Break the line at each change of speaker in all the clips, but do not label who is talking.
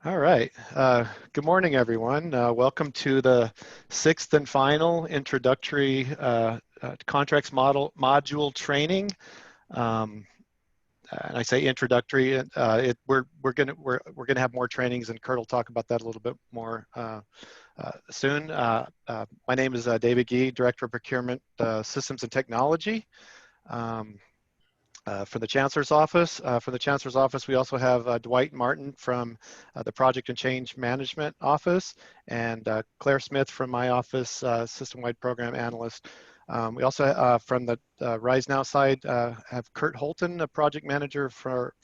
All right. Good morning, everyone. Welcome to the sixth and final introductory contracts module training. And I say introductory. We're gonna have more trainings, and Kurt will talk about that a little bit more soon. My name is David Gee, Director of Procurement Systems and Technology. For the Chancellor's Office. For the Chancellor's Office, we also have Dwight Martin from the Project and Change Management Office, and Claire Smith from my office, System-Wide Program Analyst. We also, from the Rise Now side, have Kurt Holton, a project manager for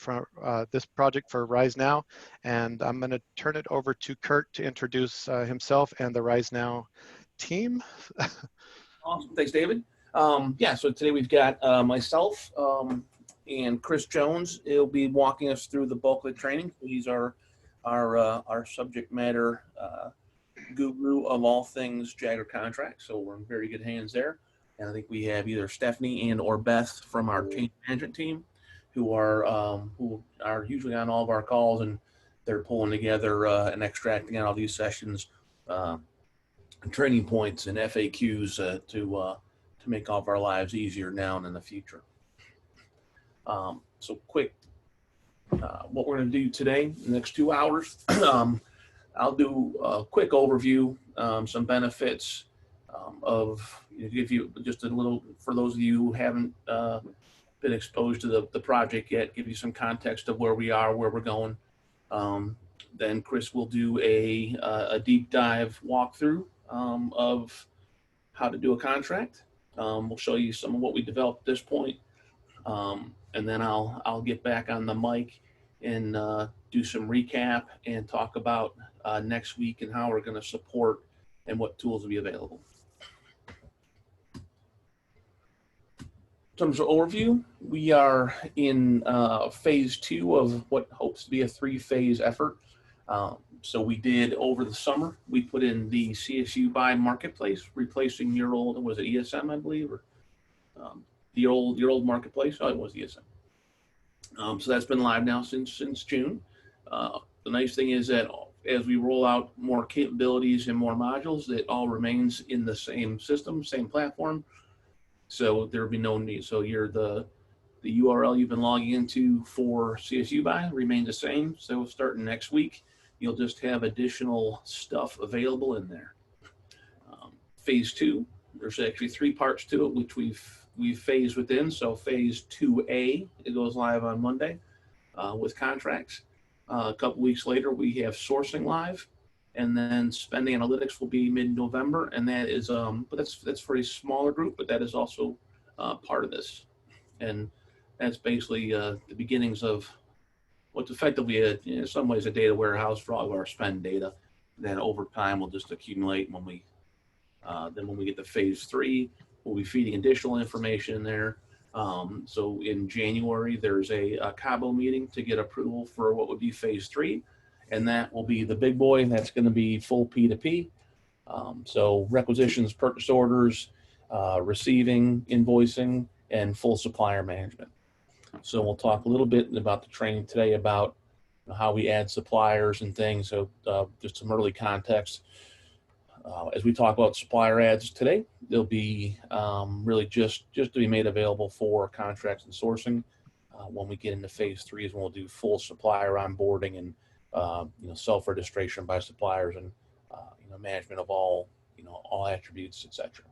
this project for Rise Now, and I'm going to turn it over to Kurt to introduce himself and the Rise Now team.
Awesome, thanks, David. Yeah, so today we've got myself and Chris Jones. He'll be walking us through the bulk of the training. He's our subject matter guru of all things Jagger contracts, so we're in very good hands there. And I think we have either Stephanie and or Beth from our change management team who are usually on all of our calls, and they're pulling together and extracting out all these sessions, training points and FAQs to make all of our lives easier now and in the future. So quick, what we're going to do today, the next 2 hours, I'll do a quick overview, some benefits of, give you just a little, for those of you who haven't been exposed to the project yet, give you some context of where we are, where we're going. Then Chris will do a deep dive walkthrough of how to do a contract. We'll show you some of what we developed at this point. And then I'll get back on the mic and do some recap and talk about next week and how we're going to support and what tools will be available. In terms of overview, we are in phase 2 of what hopes to be a 3-phase effort. So we did over the summer, we put in the CSUBUY marketplace, replacing your old, was it ESM, I believe, or your old marketplace? Oh, it was ESM. So that's been live now since June. The nice thing is that as we roll out more capabilities and more modules, it all remains in the same system, same platform. So there'll be no need. So the URL you've been logging into for CSUBUY remains the same. So starting next week, you'll just have additional stuff available in there. Phase 2, there's actually 3 parts to it, which we've phased within. So phase 2A, it goes live on Monday with contracts. A couple weeks later, we have sourcing live, and then spending analytics will be mid-November, and that is, but that's for a smaller group, but that is also part of this, and that's basically the beginnings of what's effectively in some ways a data warehouse for all of our spend data. Then over time will just accumulate. When we get to phase 3, we'll be feeding additional information in there. So in January, there's a Cabo meeting to get approval for what would be phase 3. And that will be the big boy. That's going to be full P2P. So requisitions, purchase orders, receiving, invoicing, and full supplier management. So we'll talk a little bit about the training today about how we add suppliers and things. So just some early context. As we talk about supplier ads today, they'll be really just to be made available for contracts and sourcing. When we get into phase 3 is when we'll do full supplier onboarding and self-registration by suppliers and management of all attributes, etc.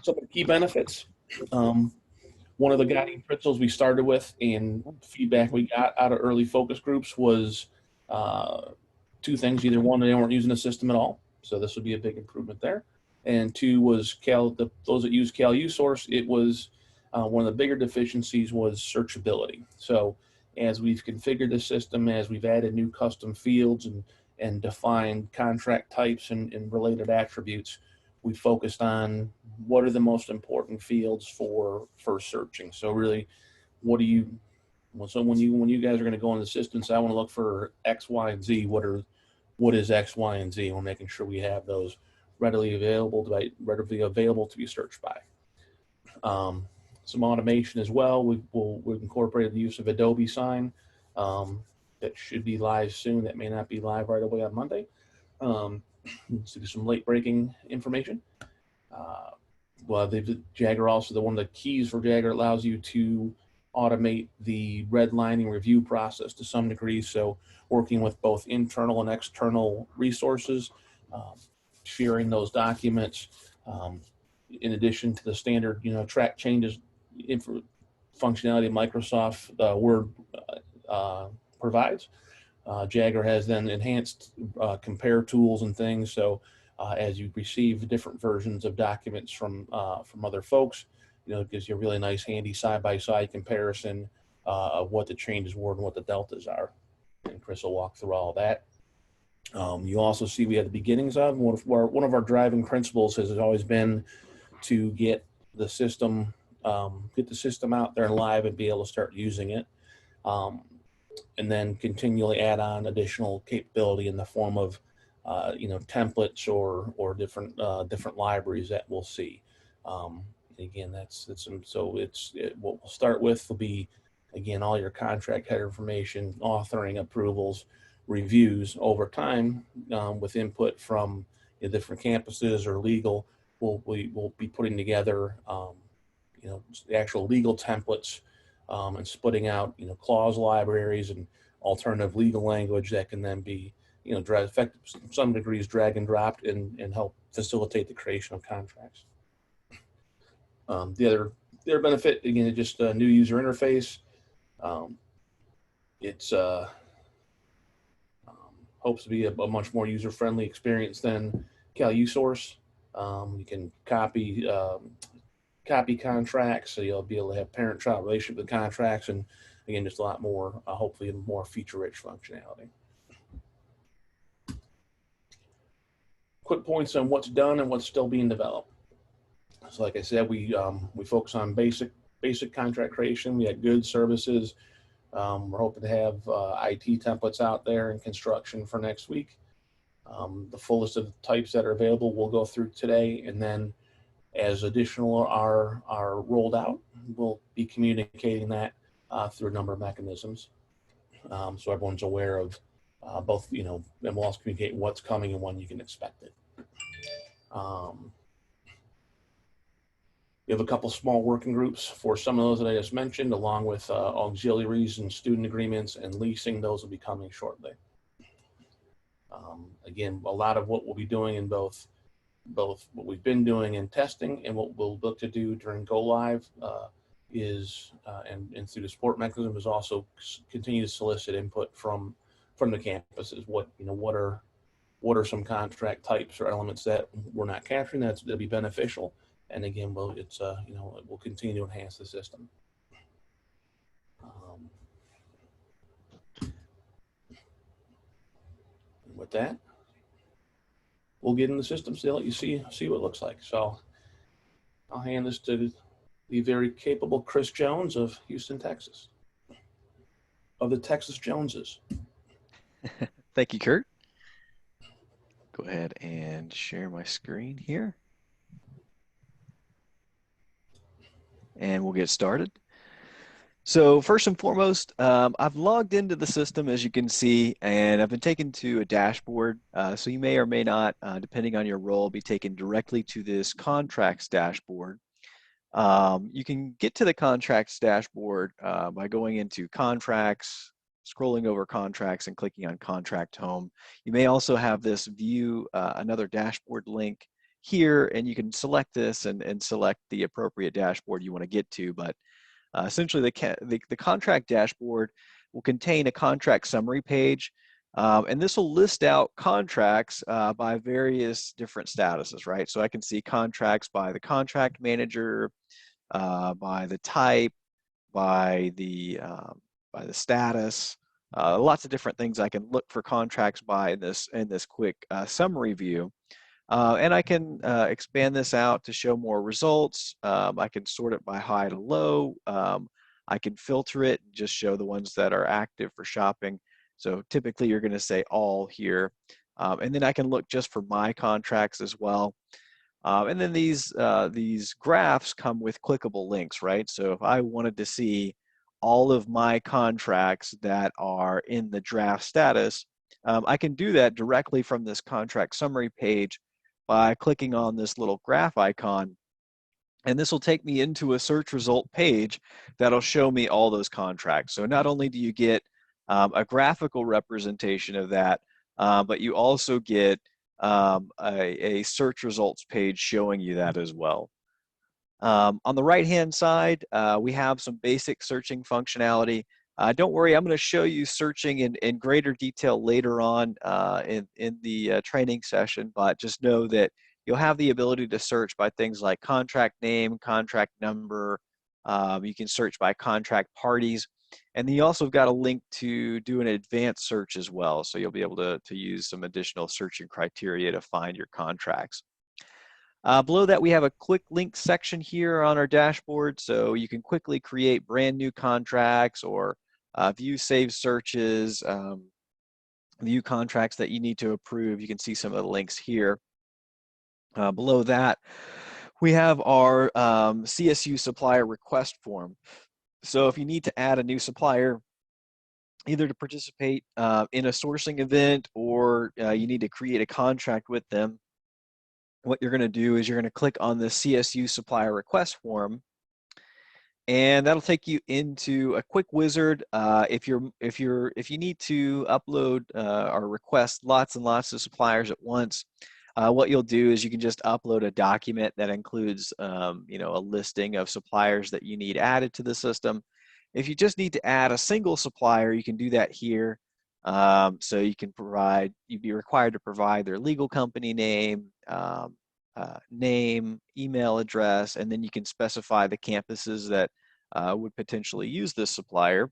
Some of the key benefits. One of the guiding principles we started with and feedback we got out of early focus groups was 2 things. Either one, they weren't using the system at all, so this would be a big improvement there. And 2 was those that use CalUsource, it was one of the bigger deficiencies was searchability. So as we've configured the system, as we've added new custom fields and defined contract types and related attributes, we focused on what are the most important fields for searching. So really, when you guys are going to go in the system and say, I want to look for X, Y, and Z, what is X, Y, and Z? We're making sure we have those readily available to be searched by. Some automation as well. We've incorporated the use of Adobe Sign that should be live soon. That may not be live right away on Monday. So some late breaking information. Uh, well, Jagger also, one of the keys for Jagger allows you to automate the redlining review process to some degree. So working with both internal and external resources, um, sharing those documents, in addition to the standard, track changes functionality Microsoft Word provides. Jagger has then enhanced compare tools and things. So as you receive different versions of documents from other folks, it gives you a really nice, handy side-by-side comparison of what the changes were and what the deltas are. And Chris will walk through all that. You also see we have the beginnings of one of our driving principles has always been to get the system out there live and be able to start using it. And then continually add on additional capability in the form of, templates or different libraries that we'll see. Again, what we'll start with will be, again, all your contract header information, authoring approvals, reviews over time, with input from different campuses or legal. We'll be putting together, the actual legal templates, and splitting out, clause libraries and alternative legal language that can then be, effective some degrees drag and dropped and help facilitate the creation of contracts. The other benefit, again, is just a new user interface. It's hopes to be a much more user-friendly experience than CalUsource. You can copy contracts, so you'll be able to have parent-child relationship with contracts, and again, just a lot more, hopefully, more feature-rich functionality. Quick points on what's done and what's still being developed. So, like I said, we focus on basic contract creation. We had good services. We're hoping to have IT templates out there in construction for next week. The fullest of the types that are available we'll go through today, and then as additional are rolled out, we'll be communicating that through a number of mechanisms, so everyone's aware of both, and we'll also communicate what's coming and when you can expect it. We have a couple small working groups for some of those that I just mentioned, along with auxiliaries and student agreements and leasing. Those will be coming shortly. Again, a lot of what we'll be doing in both what we've been doing in testing and what we'll look to do during go live is and through the support mechanism is also continue to solicit input from the campuses. What are some contract types or elements that we're not capturing that'll be beneficial. And again, we'll continue to enhance the system. With that, we'll get in the system so they'll let you see what it looks like. So I'll hand this to the very capable Chris Jones of Houston, Texas, of the Texas Joneses.
Thank you, Kurt. Go ahead and share my screen here. And we'll get started. So first and foremost, I've logged into the system, as you can see, and I've been taken to a dashboard. So you may or may not, depending on your role, be taken directly to this contracts dashboard. You can get to the contracts dashboard by going into contracts, scrolling over contracts and clicking on contract home. You may also have this view another dashboard link here, and you can select this and select the appropriate dashboard you want to get to. But essentially, the contract dashboard will contain a contract summary page, and this will list out contracts by various different statuses, right? So I can see contracts by the contract manager, by the type, by the status, lots of different things I can look for contracts by in this quick summary view. And I can expand this out to show more results. I can sort it by high to low. I can filter it, just show the ones that are active for shopping. So typically you're going to say all here. And then I can look just for my contracts as well. And then these graphs come with clickable links, right? So if I wanted to see all of my contracts that are in the draft status, I can do that directly from this contract summary page by clicking on this little graph icon. And this will take me into a search result page that'll show me all those contracts. So not only do you get a graphical representation of that, but you also get a search results page showing you that as well. On the right-hand side, we have some basic searching functionality. Don't worry, I'm going to show you searching in greater detail later on in the training session, but just know that you'll have the ability to search by things like contract name, contract number. You can search by contract parties. And then you also got a link to do an advanced search as well. So you'll be able to use some additional searching criteria to find your contracts. Below that, we have a quick link section here on our dashboard, so you can quickly create brand new contracts or view saved searches, view contracts that you need to approve. You can see some of the links here. Below that, we have our CSU supplier request form. So if you need to add a new supplier, either to participate in a sourcing event or you need to create a contract with them, what you're going to do is you're going to click on the CSU supplier request form, and that'll take you into a quick wizard. If you need to upload or request lots and lots of suppliers at once, what you'll do is you can just upload a document that includes a listing of suppliers that you need added to the system. If you just need to add a single supplier, you can do that here. So you'd be required to provide their legal company name, name, email address, and then you can specify the campuses that would potentially use this supplier.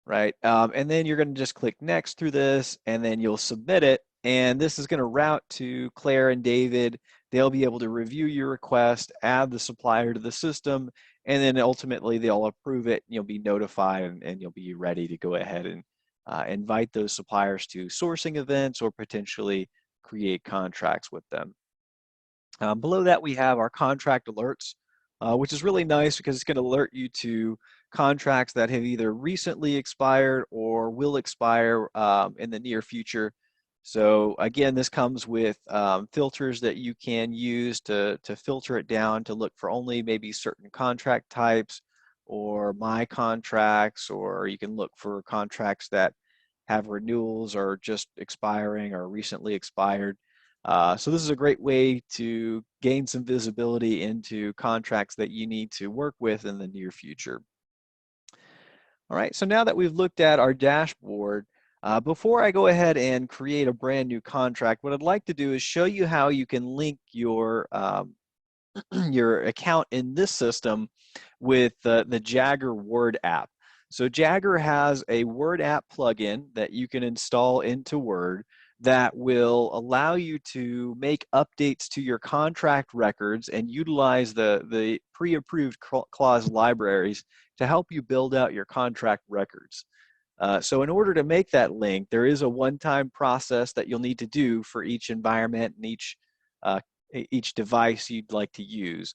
Right, and then you're going to just click next through this, and then you'll submit it. And this is going to route to Claire and David. They'll be able to review your request, add the supplier to the system, and then ultimately they'll approve it. And you'll be notified, and you'll be ready to go ahead and invite those suppliers to sourcing events or potentially create contracts with them. Below that, we have our contract alerts, which is really nice because it's going to alert you to contracts that have either recently expired or will expire in the near future. So again, this comes with filters that you can use to filter it down to look for only maybe certain contract types or my contracts, or you can look for contracts that have renewals or just expiring or recently expired. So this is a great way to gain some visibility into contracts that you need to work with in the near future. All right, so now that we've looked at our dashboard, before I go ahead and create a brand new contract, what I'd like to do is show you how you can link your your account in this system with the Jagger Word app. So Jagger has a Word app plugin that you can install into Word that will allow you to make updates to your contract records and utilize the pre-approved clause libraries to help you build out your contract records. So in order to make that link, there is a one-time process that you'll need to do for each environment and each device you'd like to use.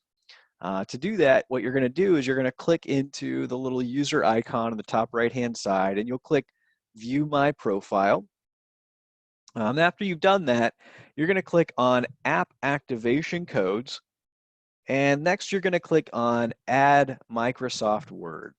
To do that, what you're going to do is you're going to click into the little user icon on the top right-hand side, and you'll click View My Profile. After you've done that, you're going to click on App Activation Codes, and next you're going to click on Add Microsoft Word.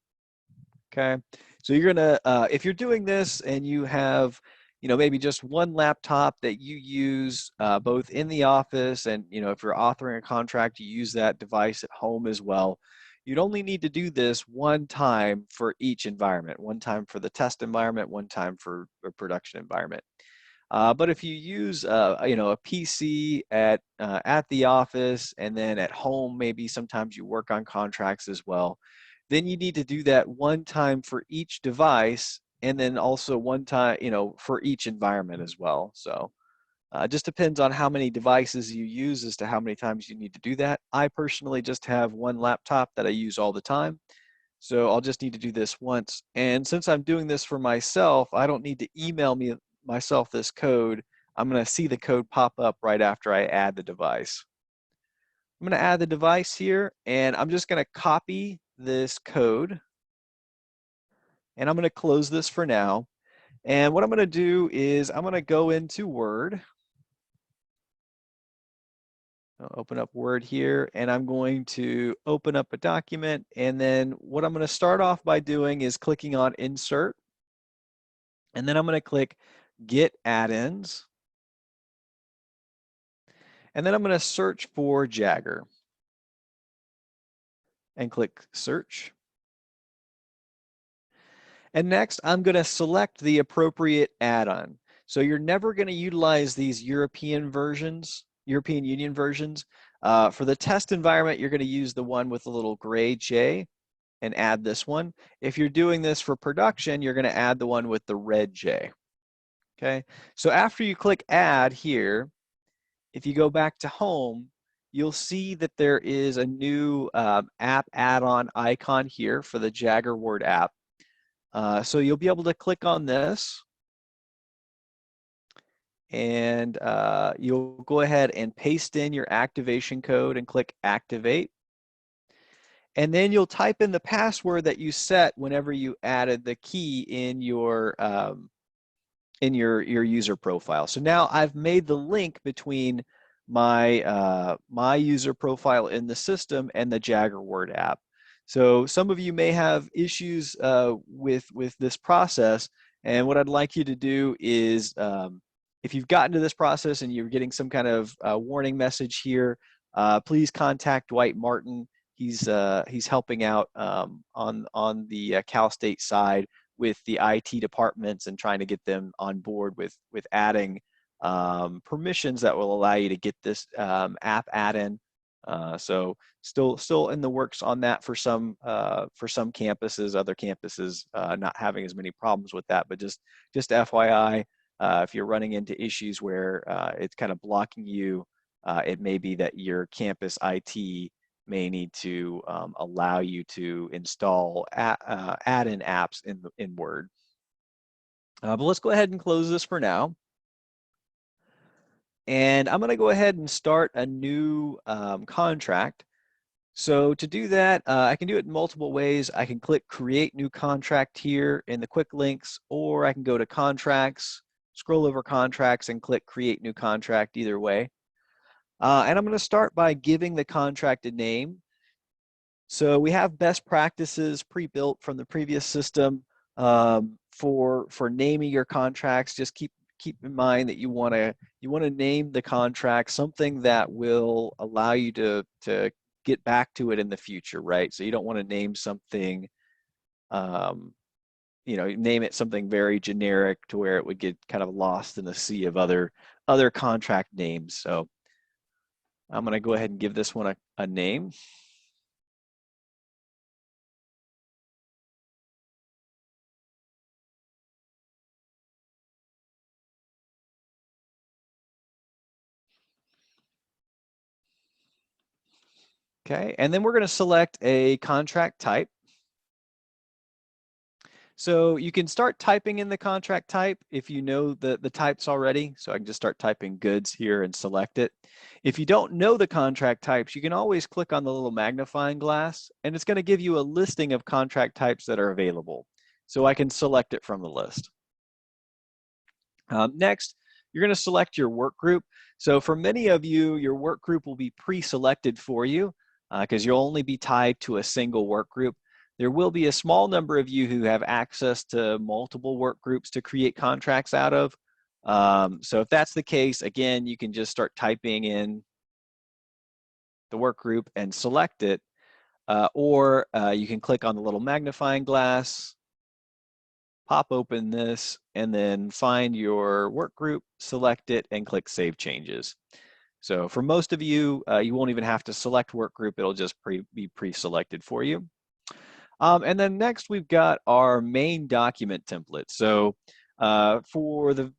Okay, so you're going to, if you're doing this and you have, maybe just one laptop that you use both in the office and, if you're authoring a contract, you use that device at home as well. You'd only need to do this one time for each environment, one time for the test environment, one time for a production environment. But if you use, a PC at the office and then at home, maybe sometimes you work on contracts as well, then you need to do that one time for each device and then also one time, for each environment as well. So it just depends on how many devices you use as to how many times you need to do that. I personally just have one laptop that I use all the time. So I'll just need to do this once. And since I'm doing this for myself, I don't need to email myself this code. I'm going to see the code pop up right after I add the device. I'm going to add the device here, and I'm just going to copy this code, and I'm going to close this for now. And what I'm going to do is I'm going to go into Word. I'll open up Word here, and I'm going to open up a document. And then what I'm going to start off by doing is clicking on Insert. And then I'm going to click Get Add-ins. And then I'm going to search for Jagger and click Search. And next, I'm going to select the appropriate add-on. So you're never going to utilize these European Union versions. For the test environment, you're going to use the one with the little gray J and add this one. If you're doing this for production, you're going to add the one with the red J. Okay, so after you click Add here, if you go back to Home, you'll see that there is a new app add-on icon here for the Jagger Word app. So you'll be able to click on this, and you'll go ahead and paste in your activation code and click Activate. And then you'll type in the password that you set whenever you added the key in your user profile. So now I've made the link between my my user profile in the system and the Jagger Word app. So some of you may have issues with this process, and what I'd like you to do is, if you've gotten to this process and you're getting some kind of warning message here, please contact Dwight Martin. He's helping out on the Cal State side with the IT departments and trying to get them on board with adding permissions that will allow you to get this app add-in. So still in the works on that for some campuses. Other campuses not having as many problems with that, but just FYI, if you're running into issues where it's kind of blocking you, it may be that your campus IT may need to allow you to install add-in apps in Word. But let's go ahead and close this for now. And I'm going to go ahead and start a new contract. So to do that, I can do it in multiple ways. I can click Create New Contract here in the quick links, or I can go to Contracts, scroll over Contracts, and click Create New Contract either way. And I'm going to start by giving the contract a name. So we have best practices pre-built from the previous system for naming your contracts. Just keep in mind that you want to name the contract something that will allow you to get back to it in the future, right? So you don't want to name something, name it something very generic to where it would get kind of lost in the sea of other contract names. So I'm going to go ahead and give this one a name. Okay, and then we're going to select a contract type. So you can start typing in the contract type if you know the types already. So I can just start typing goods here and select it. If you don't know the contract types, you can always click on the little magnifying glass, and it's going to give you a listing of contract types that are available. So I can select it from the list. Next, you're going to select your work group. So for many of you, your work group will be pre-selected for you because you'll only be tied to a single work group. There will be a small number of you who have access to multiple work groups to create contracts out of. So if that's the case, again, you can just start typing in the work group and select it, or you can click on the little magnifying glass, pop open this, and then find your work group, select it, and click Save Changes. So for most of you, you won't even have to select work group. It'll just be pre-selected for you. And then next, we've got our main document template. So for the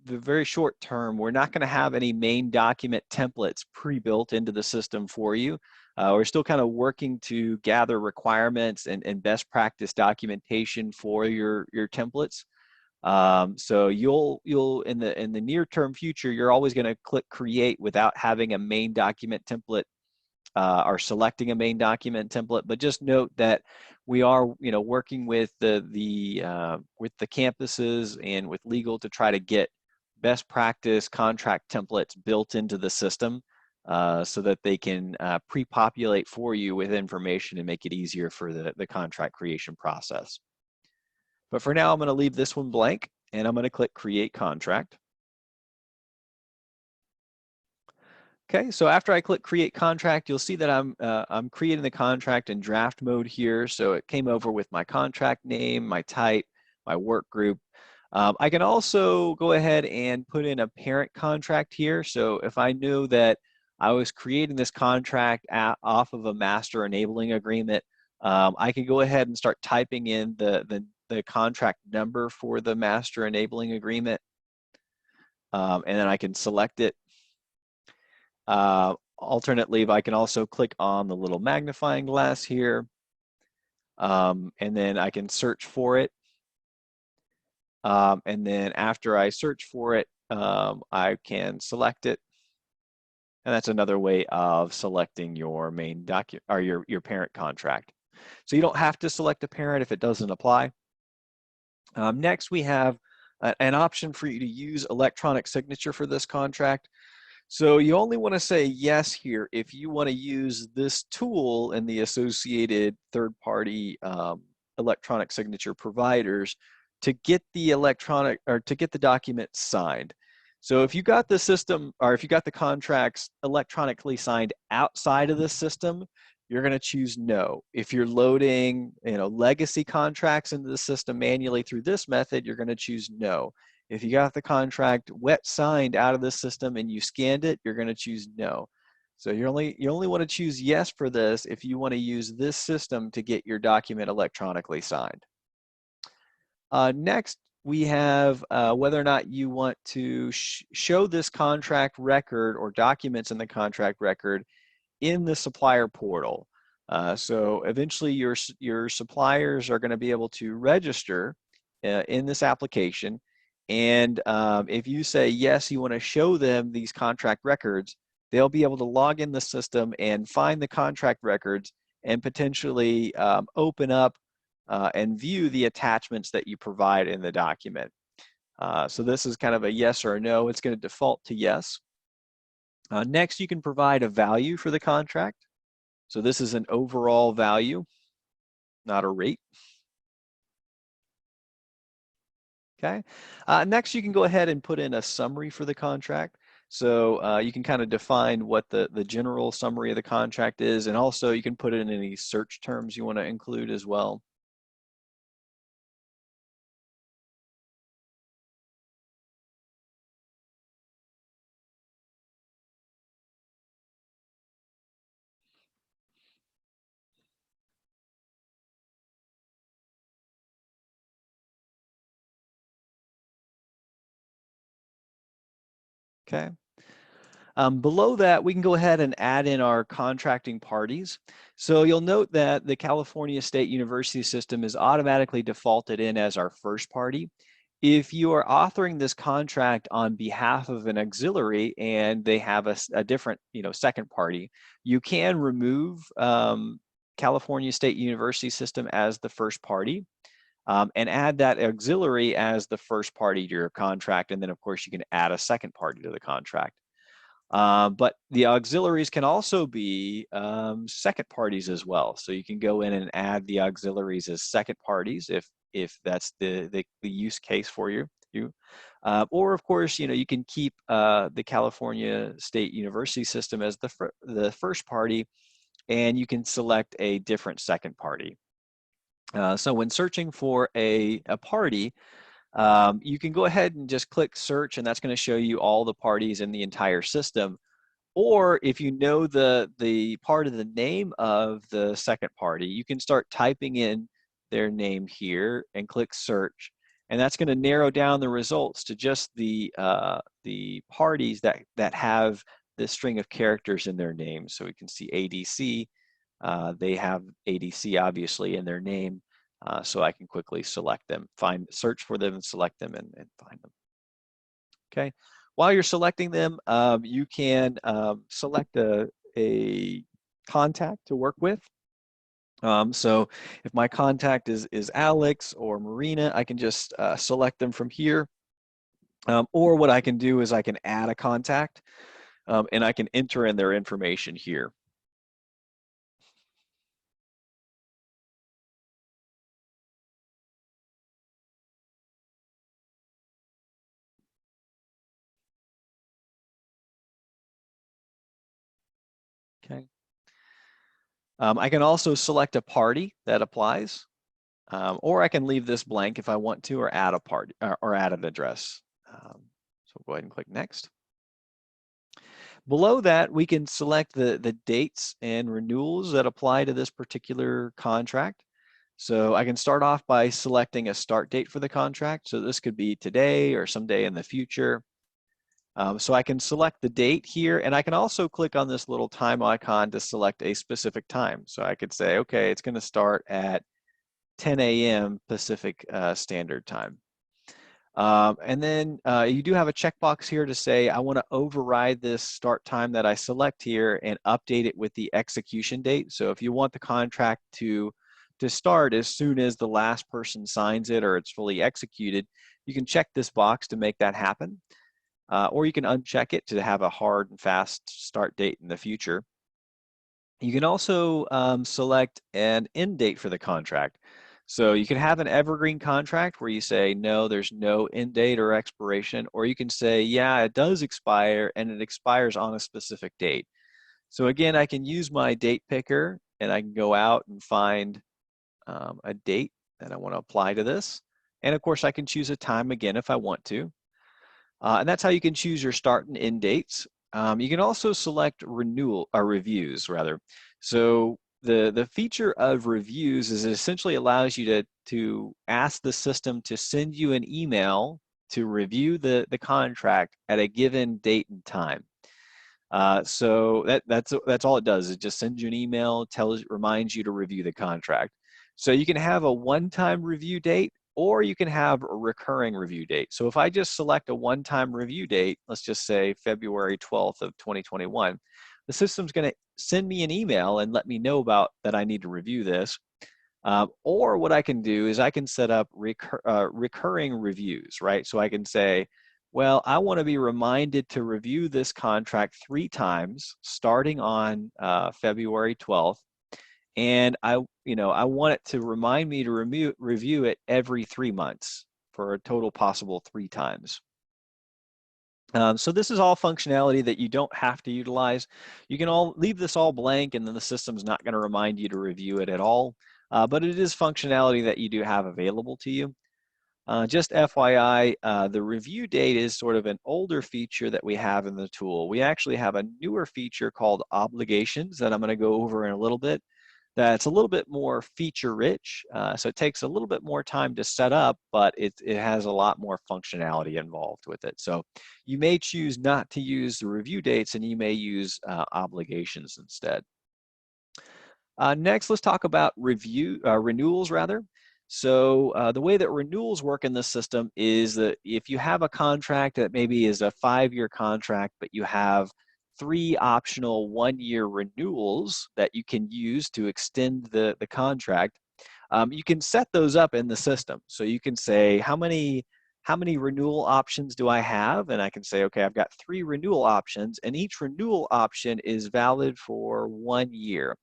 very short term, we're not going to have any main document templates pre-built into the system for you. We're still kind of working to gather requirements and best practice documentation for your templates. So you'll in the near term future, you're always going to click create without having a main document template are selecting a main document template, but just note that we are, working with the campuses and with legal to try to get best practice contract templates built into the system so that they can pre-populate for you with information and make it easier for the contract creation process. But for now, I'm going to leave this one blank and I'm going to click Create Contract. Okay, so after I click Create Contract, you'll see that I'm creating the contract in draft mode here. So it came over with my contract name, my type, my work group. I can also go ahead and put in a parent contract here. So if I knew that I was creating this contract off of a master enabling agreement, I can go ahead and start typing in the contract number for the master enabling agreement. And then I can select it. Alternately, I can also click on the little magnifying glass here, and then I can search for it. And then after I search for it, I can select it. And that's another way of selecting your main document or your parent contract. So you don't have to select a parent if it doesn't apply. Next, we have an option for you to use electronic signature for this contract. So you only want to say yes here if you want to use this tool and the associated third-party electronic signature providers to get the document signed. So if you got the system or if you got the contracts electronically signed outside of the system, you're going to choose no. If you're loading, legacy contracts into the system manually through this method, you're going to choose no. If you got the contract wet signed out of the system and you scanned it, you're going to choose no. So you only want to choose yes for this if you want to use this system to get your document electronically signed. Next, we have whether or not you want to show this contract record or documents in the contract record in the supplier portal. So eventually your suppliers are going to be able to register in this application. And if you say, yes, you want to show them these contract records, they'll be able to log in the system and find the contract records and potentially open up and view the attachments that you provide in the document. So this is kind of a yes or a no. It's going to default to yes. Next, you can provide a value for the contract. So this is an overall value, not a rate. Okay. Next, you can go ahead and put in a summary for the contract. So you can kind of define what the general summary of the contract is, and also you can put in any search terms you want to include as well. Okay. Below that, we can go ahead and add in our contracting parties. So you'll note that the California State University system is automatically defaulted in as our first party. If you are authoring this contract on behalf of an auxiliary and they have a different, second party, you can remove California State University system as the first party. And add that auxiliary as the first party to your contract. And then, of course, you can add a second party to the contract. But the auxiliaries can also be second parties as well. So you can go in and add the auxiliaries as second parties if that's the use case for you. Or, of course, you can keep the California State University system as the first party, and you can select a different second party. So when searching for a party, you can go ahead and just click search, and that's going to show you all the parties in the entire system. Or if you know the part of the name of the second party, you can start typing in their name here and click search. And that's going to narrow down the results to just the parties that have this string of characters in their name. So we can see ADC. They have ADC obviously in their name, so I can quickly select them, search for them and select them and find them. Okay, while you're selecting them, you can select a contact to work with. So if my contact is Alex or Marina, I can just select them from here. Or what I can do is I can add a contact and I can enter in their information here. Okay. I can also select a party that applies, or I can leave this blank if I want to, or add a party or add an address. So go ahead and click next. Below that, we can select the dates and renewals that apply to this particular contract. So I can start off by selecting a start date for the contract. So this could be today or someday in the future. So I can select the date here, and I can also click on this little time icon to select a specific time. So I could say, okay, it's going to start at 10 a.m. Pacific Standard Time. And then you do have a checkbox here to say, I want to override this start time that I select here and update it with the execution date. So if you want the contract to start as soon as the last person signs it or it's fully executed, you can check this box to make that happen. Or you can uncheck it to have a hard and fast start date in the future. You can also select an end date for the contract. So you can have an evergreen contract where you say, no, there's no end date or expiration, or you can say, yeah, it does expire and it expires on a specific date. So again, I can use my date picker and I can go out and find a date that I want to apply to this. And of course, I can choose a time again if I want to. And that's how you can choose your start and end dates. You can also select reviews rather. So the feature of reviews is it essentially allows you to ask the system to send you an email to review the contract at a given date and time. So that's all it does. It just sends you an email, reminds you to review the contract. So you can have a one-time review date, or you can have a recurring review date. So if I just select a one-time review date, let's just say February 12th of 2021, the system's going to send me an email and let me know about that I need to review this. Or what I can do is I can set up recurring reviews, right? So I can say, well, I want to be reminded to review this contract 3 times starting on February 12th. And I want it to remind me to review it every 3 months for a total possible 3 times. So this is all functionality that you don't have to utilize. You can leave this all blank and then the system's not going to remind you to review it at all. But it is functionality that you do have available to you. Just FYI, the review date is sort of an older feature that we have in the tool. We actually have a newer feature called obligations that I'm going to go over in a little bit. That's a little bit more feature rich. So it takes a little bit more time to set up, but it has a lot more functionality involved with it. So you may choose not to use the review dates and you may use obligations instead. Next, let's talk about renewals rather. So the way that renewals work in this system is that if you have a contract that maybe is a 5-year contract, but you have 3 optional 1-year renewals that you can use to extend the contract, you can set those up in the system. So you can say, how many renewal options do I have? And I can say, okay, I've got 3 renewal options, and each renewal option is valid for 1 year.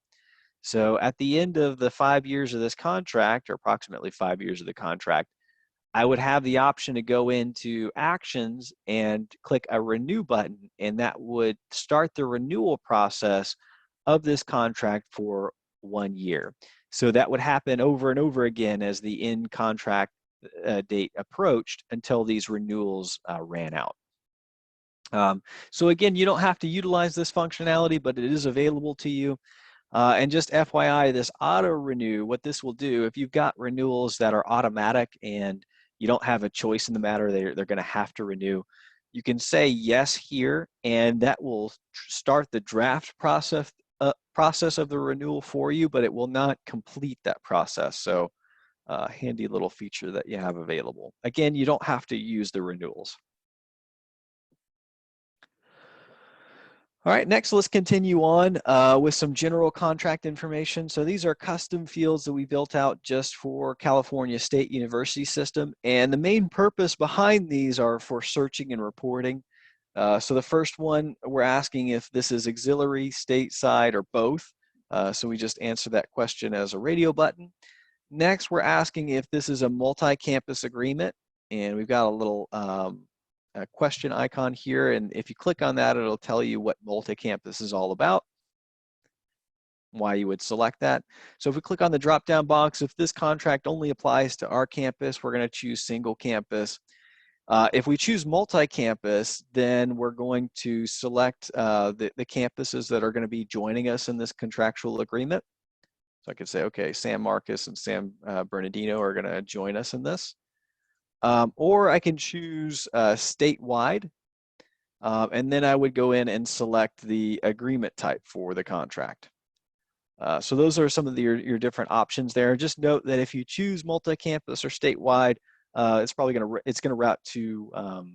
So at the end of the 5 years of this contract, or approximately 5 years of the contract, I would have the option to go into actions and click a renew button, and that would start the renewal process of this contract for 1 year. So that would happen over and over again as the end contract date approached until these renewals ran out. So again, you don't have to utilize this functionality, but it is available to you. And just FYI, this auto renew, what this will do, if you've got renewals that are automatic and you don't have a choice in the matter, they're going to have to renew, you can say yes here, and that will start the draft process of the renewal for you, but it will not complete that process. So handy little feature that you have available. Again, you don't have to use the renewals. All right, next let's continue on with some general contract information. So these are custom fields that we built out just for California State University system. And the main purpose behind these are for searching and reporting. So the first one, we're asking if this is auxiliary, stateside, or both. So we just answer that question as a radio button. Next, we're asking if this is a multi-campus agreement. And we've got a little a question icon here, and if you click on that, it'll tell you what multi-campus is all about, why you would select that. So if we click on the drop-down box, if this contract only applies to our campus, we're going to choose single campus. If we choose multi-campus, then we're going to select the campuses that are going to be joining us in this contractual agreement. So I could say, okay, San Marcos and San Bernardino are going to join us in this. Or I can choose statewide, and then I would go in and select the agreement type for the contract. So those are some of your different options there. Just note that if you choose multi-campus or statewide, it's probably gonna route to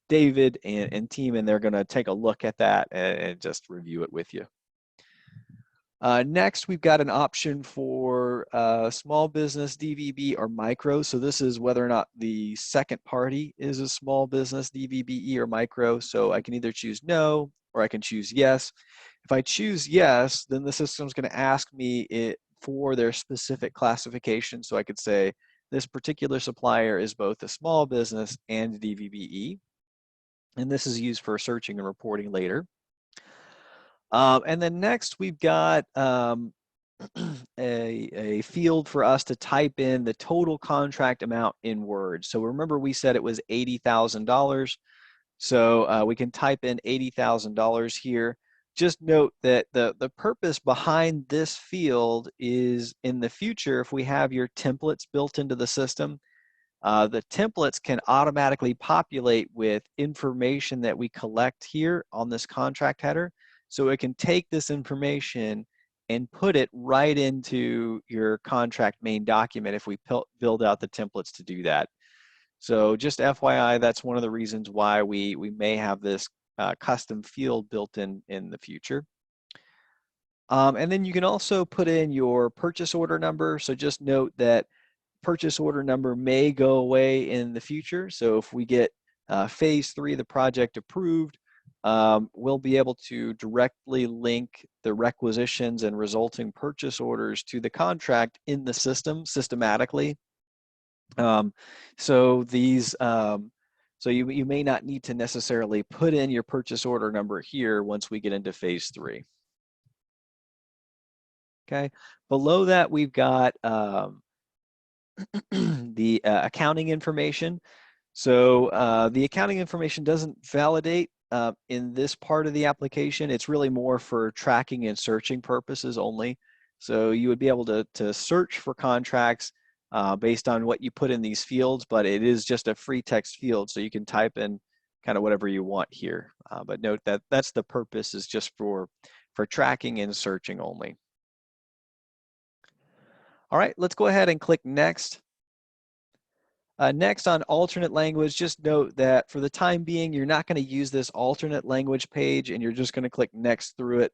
David and team, and they're gonna take a look at that and just review it with you. Next, we've got an option for small business, DVB, or micro. So this is whether or not the second party is a small business, DVBE, or micro. So I can either choose no, or I can choose yes. If I choose yes, then the system's going to ask me for their specific classification. So I could say this particular supplier is both a small business and DVBE. And this is used for searching and reporting later. And then next we've got a field for us to type in the total contract amount in words. So remember we said it was $80,000. So we can type in $80,000 here. Just note that the purpose behind this field is in the future, if we have your templates built into the system, the templates can automatically populate with information that we collect here on this contract header. So it can take this information and put it right into your contract main document if we build out the templates to do that. So just FYI, that's one of the reasons why we may have this custom field built in the future. And then you can also put in your purchase order number. So just note that purchase order number may go away in the future. So if we get phase 3 of the project approved, we'll be able to directly link the requisitions and resulting purchase orders to the contract in the system systematically. So you may not need to necessarily put in your purchase order number here once we get into phase 3. Okay, below that we've got the accounting information. So the accounting information doesn't validate in this part of the application. It's really more for tracking and searching purposes only. So you would be able to search for contracts based on what you put in these fields, but it is just a free text field, so you can type in kind of whatever you want here. But note that that's the purpose, is just for tracking and searching only. All right, let's go ahead and click next. Next on alternate language, just note that for the time being, you're not going to use this alternate language page, and you're just going to click next through it.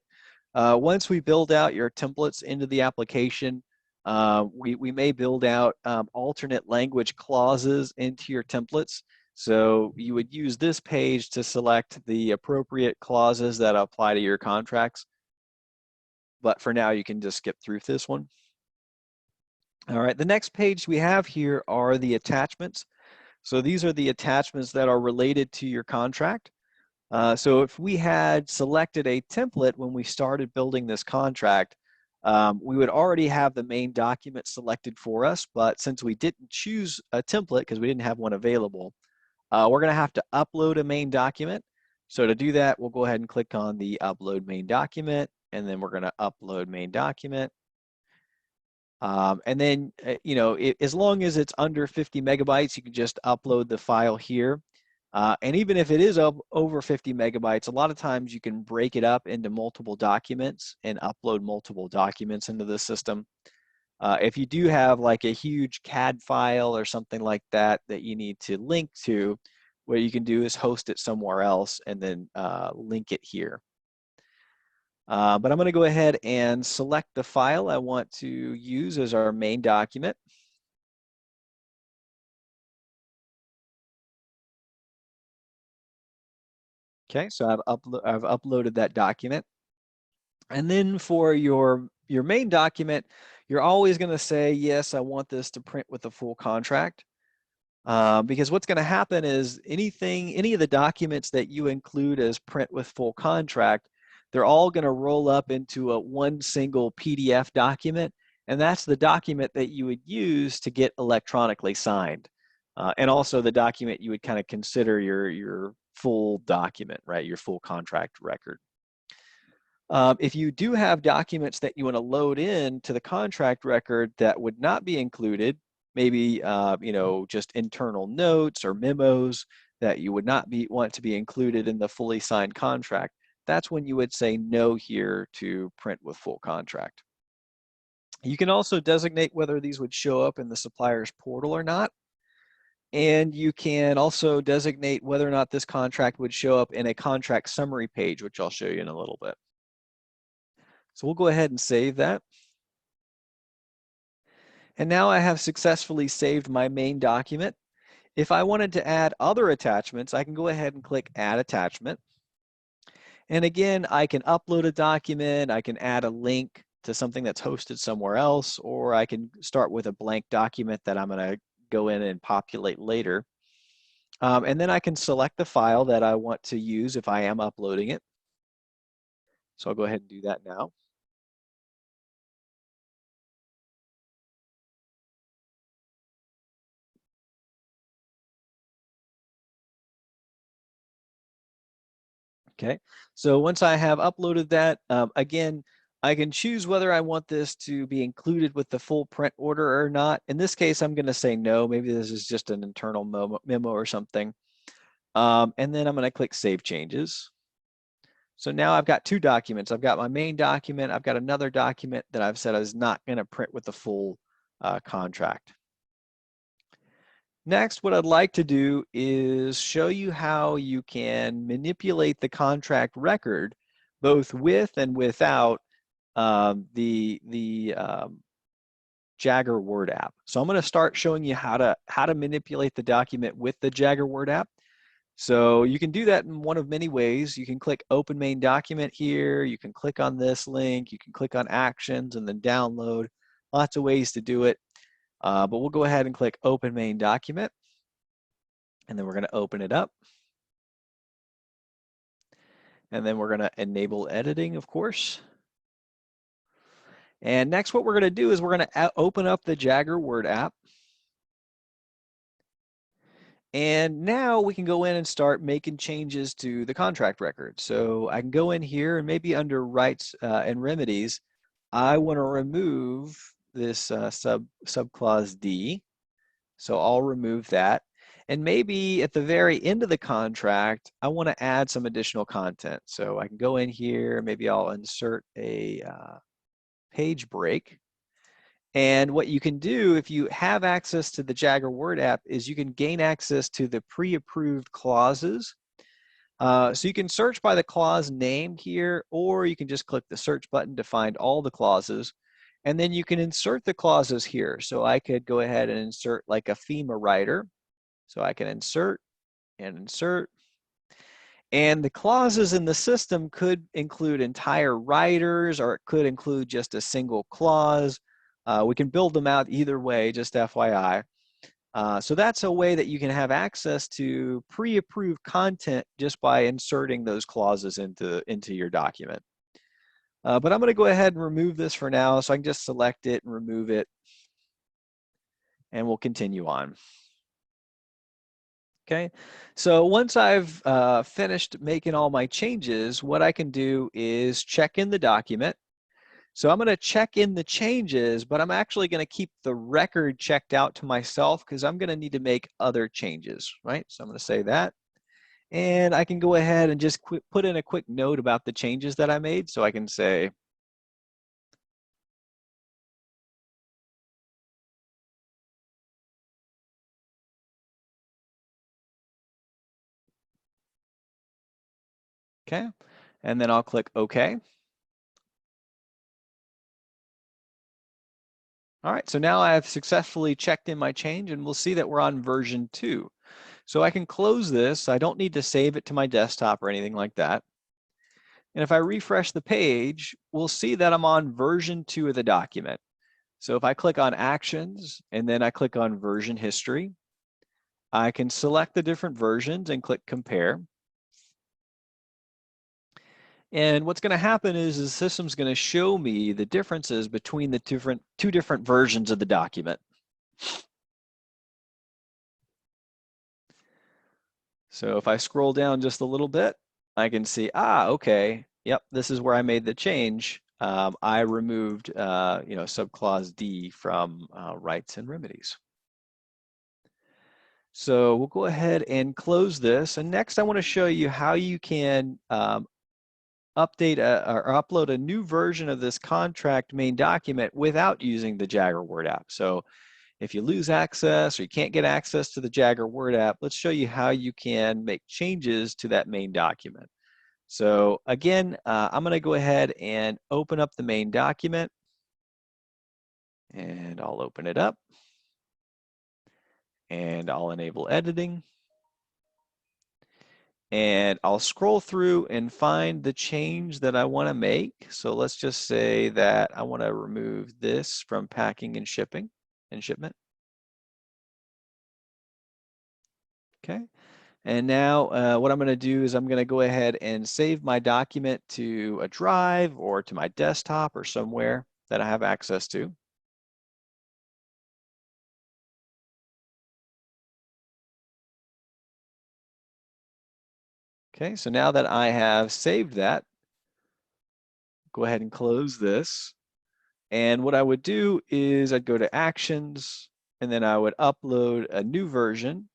Once we build out your templates into the application, we may build out alternate language clauses into your templates. So you would use this page to select the appropriate clauses that apply to your contracts. But for now, you can just skip through this one. All right, the next page we have here are the attachments. So these are the attachments that are related to your contract. So if we had selected a template when we started building this contract, we would already have the main document selected for us, but since we didn't choose a template because we didn't have one available, we're going to have to upload a main document. So to do that, we'll go ahead and click on the upload main document, and then we're going to upload main document. And then, as long as it's under 50 megabytes, you can just upload the file here. And even if it is over 50 megabytes, a lot of times you can break it up into multiple documents and upload multiple documents into the system. If you do have like a huge CAD file or something like that that you need to link to, what you can do is host it somewhere else and then link it here. But I'm going to go ahead and select the file I want to use as our main document. Okay, so I've uploaded that document. And then for your main document, you're always going to say, yes, I want this to print with the full contract. Because what's going to happen is any of the documents that you include as print with full contract, they're all going to roll up into a one single PDF document. And that's the document that you would use to get electronically signed. And also the document you would kind of consider your full document, right? Your full contract record. If you do have documents that you want to load in to the contract record that would not be included, maybe just internal notes or memos that you would not want to be included in the fully signed contract, that's when you would say no here to print with full contract. You can also designate whether these would show up in the supplier's portal or not. And you can also designate whether or not this contract would show up in a contract summary page, which I'll show you in a little bit. So we'll go ahead and save that. And now I have successfully saved my main document. If I wanted to add other attachments, I can go ahead and click Add Attachment. And again, I can upload a document, I can add a link to something that's hosted somewhere else, or I can start with a blank document that I'm going to go in and populate later. And then I can select the file that I want to use if I am uploading it. So I'll go ahead and do that now. Okay, so once I have uploaded that, again, I can choose whether I want this to be included with the full print order or not. In this case, I'm going to say no. Maybe this is just an internal memo or something. And then I'm going to click Save Changes. So now I've got two documents. I've got my main document. I've got another document that I've said is not going to print with the full contract. Next, what I'd like to do is show you how you can manipulate the contract record both with and without the Jagger Word app. So I'm going to start showing you how to manipulate the document with the Jagger Word app. So you can do that in one of many ways. You can click Open Main Document here. You can click on this link. You can click on Actions and then Download. Lots of ways to do it. But we'll go ahead and click Open Main Document. And then we're going to open it up. And then we're going to enable editing, of course. And next, what we're going to do is we're going to open up the Jagger Word app. And now we can go in and start making changes to the contract record. So I can go in here and maybe under rights and remedies, I want to remove this subclause D. So I'll remove that. And maybe at the very end of the contract, I want to add some additional content. So I can go in here, maybe I'll insert a page break. And what you can do if you have access to the Jagger Word app is you can gain access to the pre-approved clauses. So you can search by the clause name here, or you can just click the search button to find all the clauses. And then you can insert the clauses here. So I could go ahead and insert like a FEMA writer. So I can insert and insert. And the clauses in the system could include entire writers, or it could include just a single clause. We can build them out either way, just FYI. So that's a way that you can have access to pre-approved content just by inserting those clauses into your document. But I'm going to go ahead and remove this for now, so I can just select it and remove it. And we'll continue on. Okay, so once I've finished making all my changes, what I can do is check in the document. So I'm going to check in the changes, but I'm actually going to keep the record checked out to myself because I'm going to need to make other changes, right? So I'm going to say that. And I can go ahead and just put in a quick note about the changes that I made. So I can say, okay, and then I'll click OK. All right, so now I have successfully checked in my change, and we'll see that we're on version 2. So I can close this. I don't need to save it to my desktop or anything like that. And if I refresh the page, we'll see that I'm on version 2 of the document. So if I click on Actions, and then I click on Version History, I can select the different versions and click Compare. And what's going to happen is the system's going to show me the differences between the two different versions of the document. So if I scroll down just a little bit, I can see, okay, yep, this is where I made the change. I removed, subclause D from rights and remedies. So we'll go ahead and close this. And next, I want to show you how you can update or upload a new version of this contract main document without using the Jagger Word app. So if you lose access or you can't get access to the Jagger Word app, let's show you how you can make changes to that main document. So again, I'm going to go ahead and open up the main document, and I'll open it up, and I'll enable editing. And I'll scroll through and find the change that I want to make. So let's just say that I want to remove this from packing and shipping and shipment. Okay. And now what I'm going to do is I'm going to go ahead and save my document to a drive or to my desktop or somewhere that I have access to. Okay, so now that I have saved that, go ahead and close this. And what I would do is I'd go to Actions, and then I would upload a new version,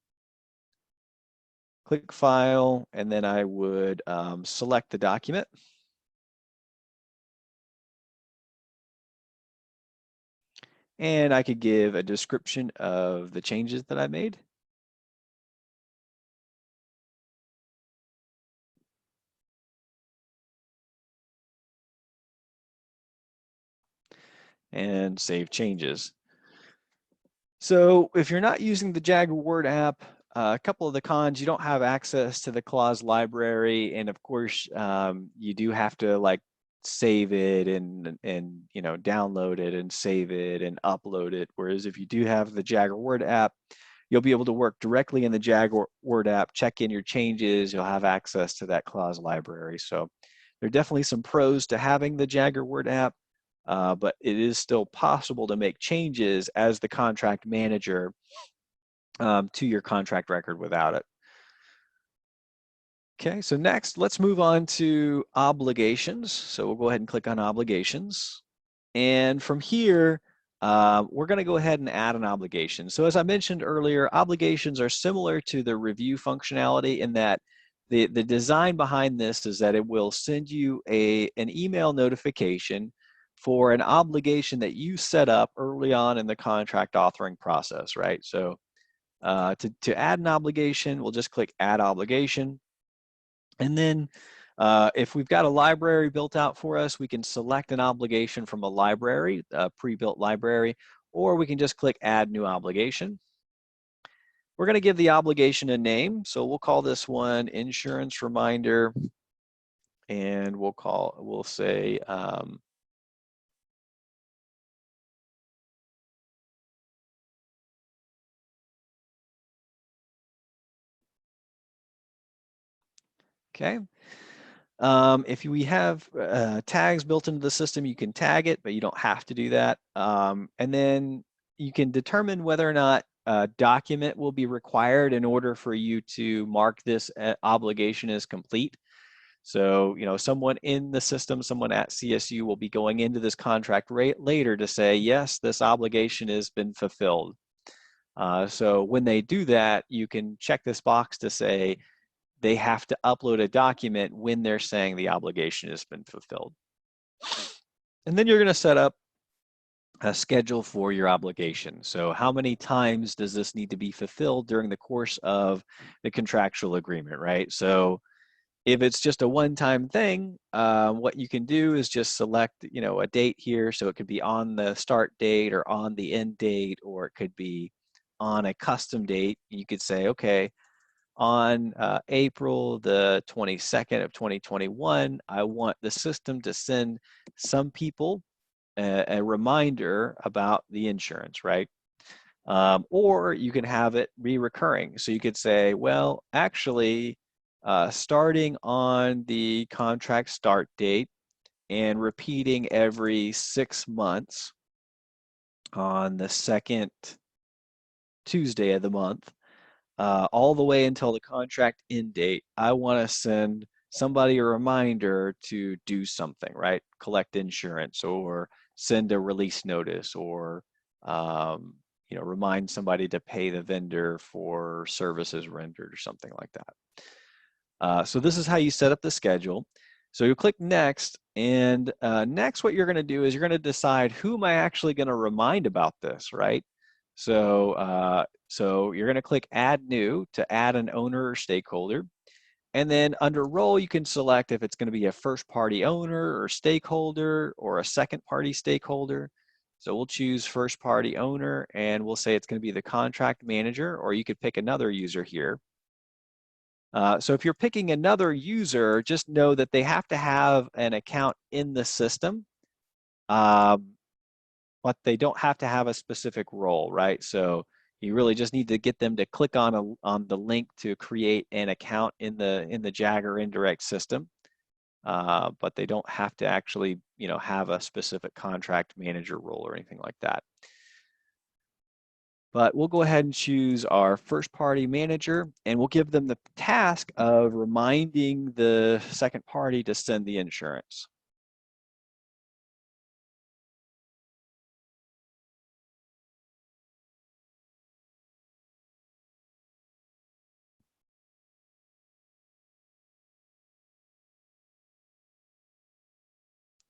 click File, and then I would select the document. And I could give a description of the changes that I made. And save changes. So if you're not using the Jagger Word app, a couple of the cons: you don't have access to the clause library, and of course you do have to save it and download it and save it and upload it. Whereas if you do have the Jagger Word app, you'll be able to work directly in the Jagger Word app, check in your changes, you'll have access to that clause library. So there are definitely some pros to having the Jagger Word app. But it is still possible to make changes as the contract manager to your contract record without it. Okay, so next, let's move on to obligations. So we'll go ahead and click on obligations. And from here, we're going to go ahead and add an obligation. So as I mentioned earlier, obligations are similar to the review functionality in that the design behind this is that it will send you an email notification for an obligation that you set up early on in the contract authoring process, right? So to add an obligation, we'll just click Add Obligation. And then if we've got a library built out for us, we can select an obligation from a library, a pre-built library, or we can just click Add New Obligation. We're going to give the obligation a name. So we'll call this one Insurance Reminder, and we'll say okay. If we have tags built into the system, you can tag it, but you don't have to do that. And then you can determine whether or not a document will be required in order for you to mark this obligation as complete. So, someone in the system, someone at CSU will be going into this contract later to say, yes, this obligation has been fulfilled. So when they do that, you can check this box to say, they have to upload a document when they're saying the obligation has been fulfilled. And then you're going to set up a schedule for your obligation. So how many times does this need to be fulfilled during the course of the contractual agreement, right? So If it's just a one-time thing, what you can do is just select, a date here. So it could be on the start date or on the end date, or it could be on a custom date. You could say, okay, on April the 22nd of 2021, I want the system to send some people a reminder about the insurance, right? Or you can have it be recurring. So you could say, well, actually, starting on the contract start date and repeating every 6 months on the second Tuesday of the month, all the way until the contract end date, I want to send somebody a reminder to do something, right? Collect insurance or send a release notice or remind somebody to pay the vendor for services rendered or something like that. So this is how you set up the schedule. So you click next, and next what you're going to do is you're going to decide who am I actually going to remind about this, right? So you're going to click Add New to add an owner or stakeholder. And then under Role, you can select if it's going to be a first-party owner or stakeholder or a second-party stakeholder. So we'll choose first-party owner, and we'll say it's going to be the contract manager, or you could pick another user here. So if you're picking another user, just know that they have to have an account in the system. But they don't have to have a specific role, right? So you really just need to get them to click on the link to create an account in the Jagger indirect system, but they don't have to actually have a specific contract manager role or anything like that. But we'll go ahead and choose our first party manager, and we'll give them the task of reminding the second party to send the insurance.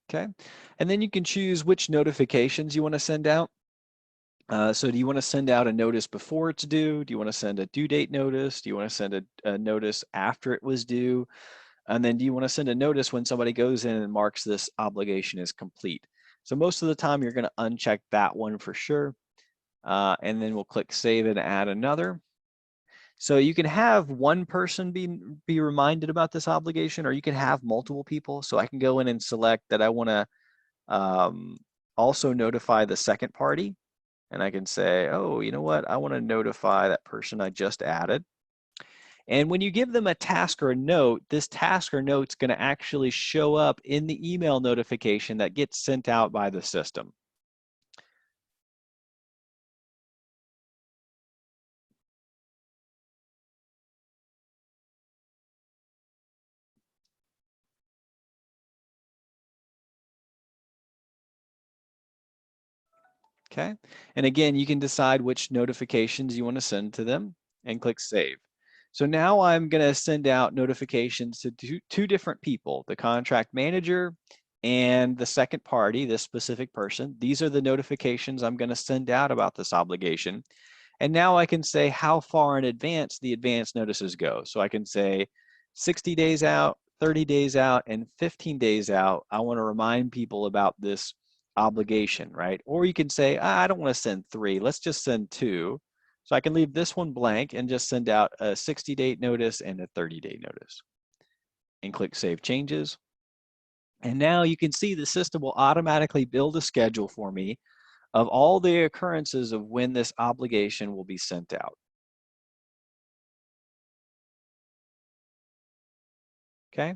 Okay, and then you can choose which notifications you want to send out. So do you want to send out a notice before it's due? Do you want to send a due date notice? Do you want to send a notice after it was due? And then do you want to send a notice when somebody goes in and marks this obligation as complete? So most of the time you're going to uncheck that one for sure. And then we'll click Save and add another. So you can have one person be reminded about this obligation, or you can have multiple people. So I can go in and select that I want to also notify the second party. And I can say, oh, you know what? I want to notify that person I just added. And when you give them a task or a note, this task or note is going to actually show up in the email notification that gets sent out by the system. Okay, and again, you can decide which notifications you want to send to them and click Save. So now I'm going to send out notifications to two different people, the contract manager and the second party, this specific person. These are the notifications I'm going to send out about this obligation. And now I can say how far in advance the advance notices go. So I can say 60 days out, 30 days out, and 15 days out, I want to remind people about this obligation, right? Or you can say, I don't want to send 3, let's just send 2. So I can leave this one blank and just send out a 60-day notice and a 30-day notice. And click Save Changes. And now you can see the system will automatically build a schedule for me of all the occurrences of when this obligation will be sent out. Okay.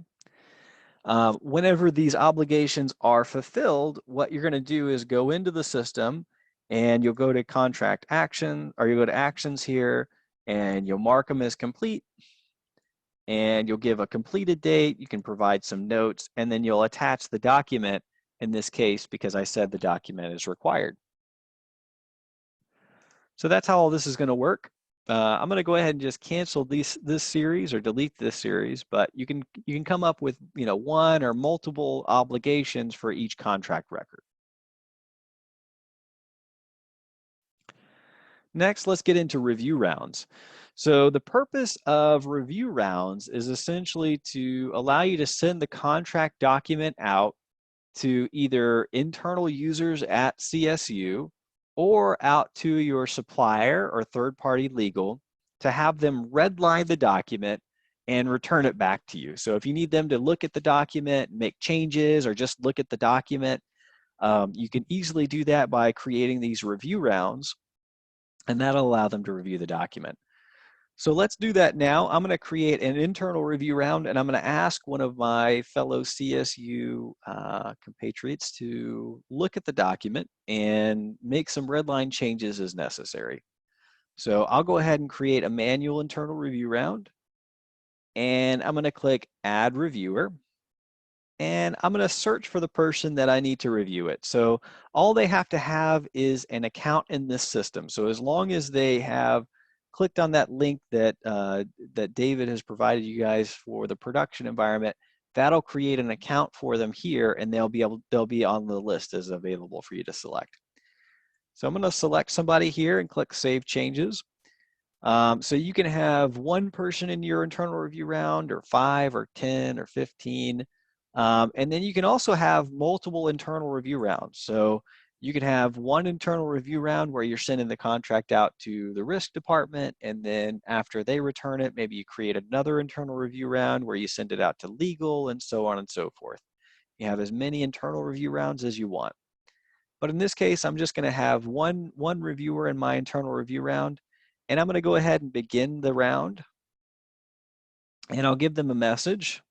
Whenever these obligations are fulfilled, what you're going to do is go into the system and you'll go to contract action, or you go to actions here and you'll mark them as complete, and you'll give a completed date. You can provide some notes, and then you'll attach the document in this case because I said the document is required. So that's how all this is going to work. I'm going to go ahead and just cancel this series or delete this series, but you can come up with one or multiple obligations for each contract record. Next, let's get into review rounds. So the purpose of review rounds is essentially to allow you to send the contract document out to either internal users at CSU or out to your supplier or third-party legal to have them redline the document and return it back to you. So if you need them to look at the document, make changes, or just look at the document, you can easily do that by creating these review rounds, and that'll allow them to review the document. So let's do that now. I'm going to create an internal review round, and I'm going to ask one of my fellow CSU compatriots to look at the document and make some redline changes as necessary. So I'll go ahead and create a manual internal review round, and I'm going to click Add Reviewer. And I'm going to search for the person that I need to review it. So all they have to have is an account in this system. So as long as they have clicked on that link that that David has provided you guys for the production environment, that'll create an account for them here, and they'll be on the list as available for you to select. So I'm going to select somebody here and click Save Changes. So you can have one person in your internal review round, or 5 or 10 or 15. And then you can also have multiple internal review rounds. So you can have one internal review round where you're sending the contract out to the risk department, and then after they return it, maybe you create another internal review round where you send it out to legal, and so on and so forth. You have as many internal review rounds as you want. But in this case, I'm just going to have one reviewer in my internal review round, and I'm going to go ahead and begin the round, and I'll give them a message.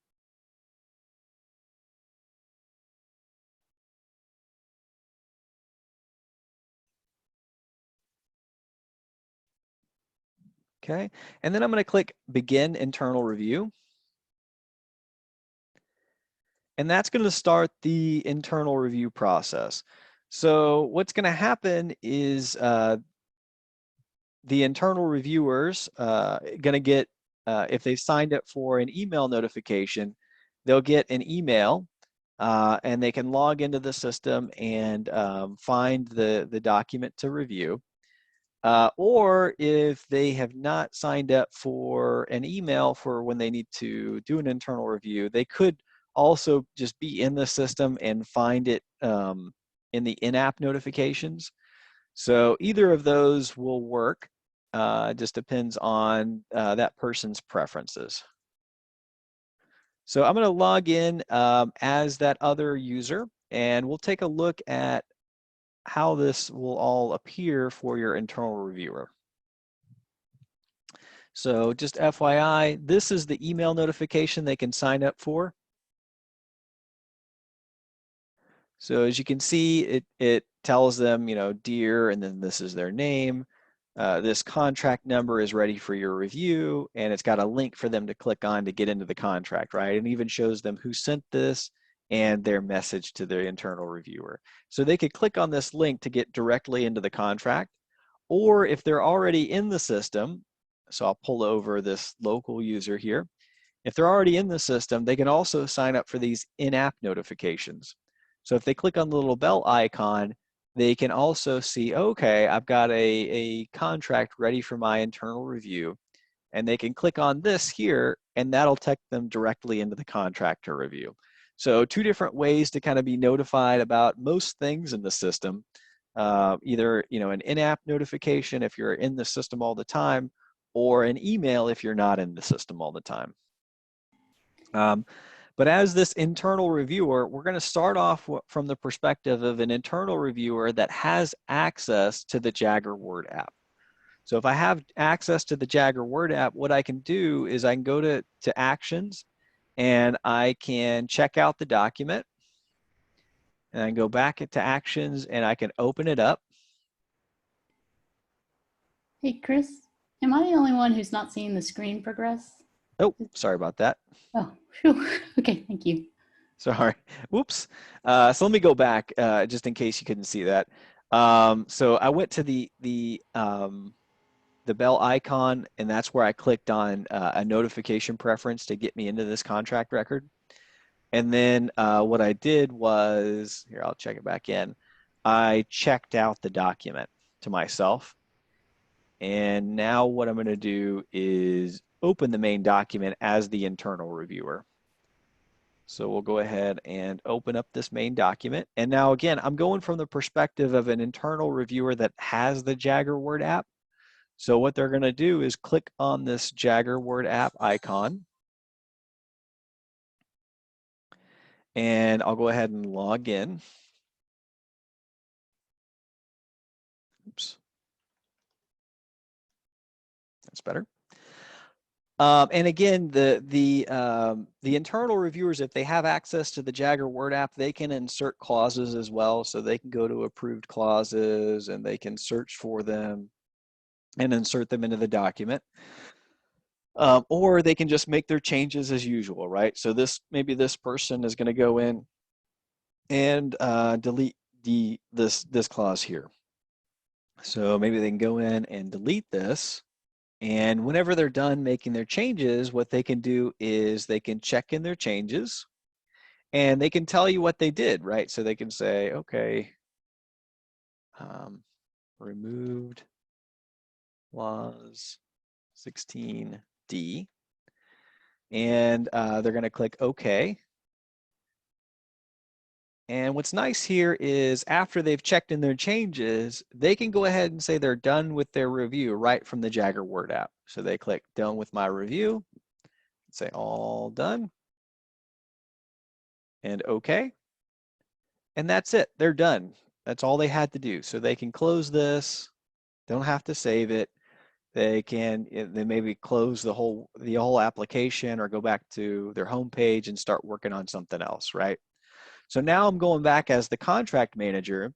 Okay, and then I'm going to click Begin Internal Review. And that's going to start the internal review process. So what's going to happen is the internal reviewers going to get, if they've signed up for an email notification, they'll get an email and they can log into the system and find the document to review. Or if they have not signed up for an email for when they need to do an internal review, they could also just be in the system and find it in the in-app notifications. So either of those will work. Just depends on that person's preferences. So I'm going to log in as that other user, and we'll take a look at how this will all appear for your internal reviewer. So just FYI, this is the email notification they can sign up for. So as you can see, it tells them, you know, dear, and then this is their name. This contract number is ready for your review, and it's got a link for them to click on to get into the contract, right? And even shows them who sent this and their message to their internal reviewer. So they could click on this link to get directly into the contract, or if they're already in the system, so I'll pull over this local user here. If they're already in the system, they can also sign up for these in-app notifications. So if they click on the little bell icon, they can also see, okay, I've got a contract ready for my internal review. And they can click on this here, and that'll take them directly into the contract to review. So 2 different ways to kind of be notified about most things in the system. Either, you know, an in-app notification if you're in the system all the time, or an email if you're not in the system all the time. But as this internal reviewer, we're going to start off from the perspective of an internal reviewer that has access to the Jagger Word app. So if I have access to the Jagger Word app, what I can do is I can go to Actions, and I can check out the document, and I can go back to Actions, and I can open it up.
Hey, Chris, am I the only one who's not seeing the screen progress?
Oh, sorry about that.
Oh, phew. Okay, thank you.
Sorry. Whoops. So let me go back just in case you couldn't see that. So I went to the bell icon, and that's where I clicked on a notification preference to get me into this contract record. And then what I did was, here, I'll check it back in. I checked out the document to myself. And now what I'm going to do is open the main document as the internal reviewer. So we'll go ahead and open up this main document. And now again, I'm going from the perspective of an internal reviewer that has the Jagger Word app. So what they're going to do is click on this Jagger Word app icon. And I'll go ahead and log in. Oops. That's better. And again, the internal reviewers, if they have access to the Jagger Word app, they can insert clauses as well. So they can go to approved clauses and they can search for them and insert them into the document. Or they can just make their changes as usual, right? So maybe this person is going to go in and delete this clause here. So maybe they can go in and delete this. And whenever they're done making their changes, what they can do is they can check in their changes and they can tell you what they did, right? So they can say, okay, removed clause 16D. And they're going to click OK. And what's nice here is after they've checked in their changes, they can go ahead and say they're done with their review right from the Jagger Word app. So they click done with my review, say all done, and OK. And that's it, they're done. That's all they had to do. So they can close this, don't have to save it. They maybe close the whole application or go back to their home page and start working on something else, right? So now I'm going back as the contract manager,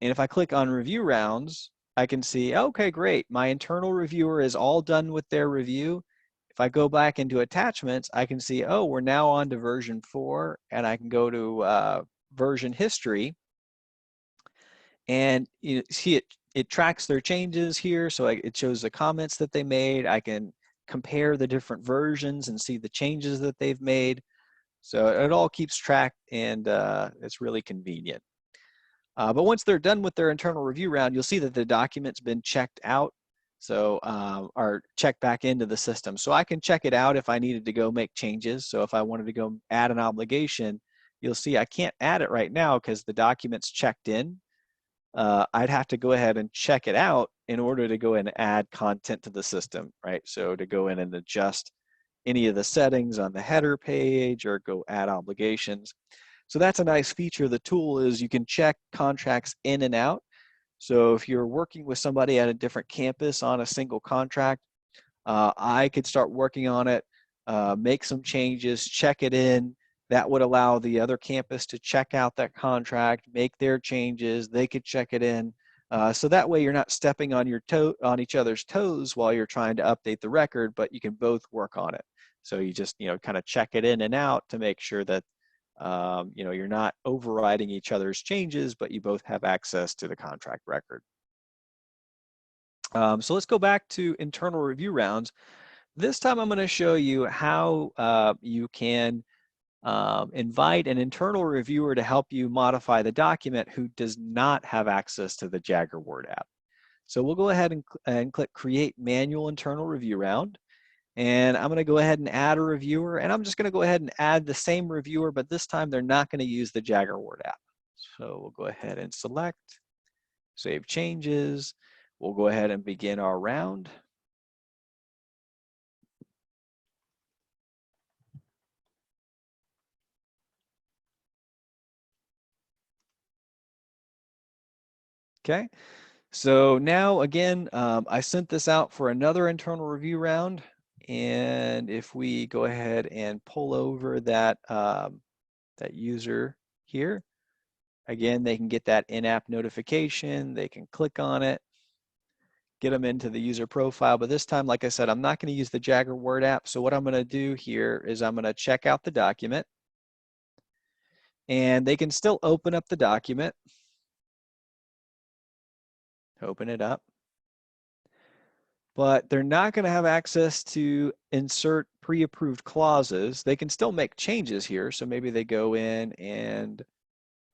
and if I click on review rounds, I can see, okay, great, my internal reviewer is all done with their review. If I go back into attachments, I can see, oh, we're now on to version 4, and I can go to version history, and you see it tracks their changes here, so it shows the comments that they made. I can compare the different versions and see the changes that they've made. So it all keeps track, and it's really convenient. But once they're done with their internal review round, you'll see that the document's been checked out, so or checked back into the system. So I can check it out if I needed to go make changes. So if I wanted to go add an obligation, you'll see I can't add it right now because the document's checked in. I'd have to go ahead and check it out in order to go and add content to the system, right? So to go in and adjust any of the settings on the header page or go add obligations. So that's a nice feature of the tool, is you can check contracts in and out. So if you're working with somebody at a different campus on a single contract, I could start working on it, make some changes, check it in. That would allow the other campus to check out that contract, make their changes. They could check it in. So that way you're not stepping on each other's toes while you're trying to update the record, but you can both work on it. So you just kind of check it in and out to make sure that you're not overriding each other's changes, but you both have access to the contract record. So let's go back to internal review rounds. This time I'm going to show you how you can invite an internal reviewer to help you modify the document who does not have access to the Jagger Word app. So we'll go ahead and click Create Manual Internal Review Round. And I'm going to go ahead and add a reviewer, and I'm just going to go ahead and add the same reviewer, but this time they're not going to use the Jagger Word app. So we'll go ahead and select, save changes. We'll go ahead and begin our round. Okay, so now again, I sent this out for another internal review round. And if we go ahead and pull over that, that user here, again, they can get that in-app notification. They can click on it, get them into the user profile. But this time, like I said, I'm not going to use the Jagger Word app. So what I'm going to do here is I'm going to check out the document. And they can still open up the document. Open it up. But they're not going to have access to insert pre-approved clauses. They can still make changes here. So maybe they go in and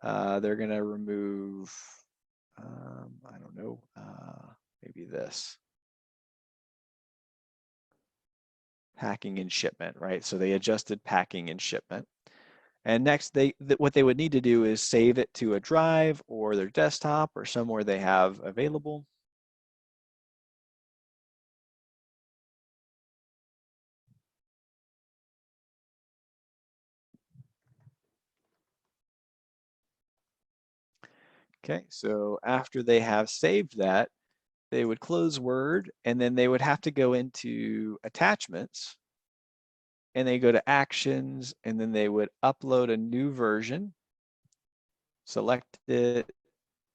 they're going to remove, I don't know, maybe this. packing and shipment, right? So they adjusted packing and shipment. And next, what they would need to do is save it to a drive or their desktop or somewhere they have available. Okay, so after they have saved that, they would close Word, and then they would have to go into attachments, and they go to actions, and then they would upload a new version, select it,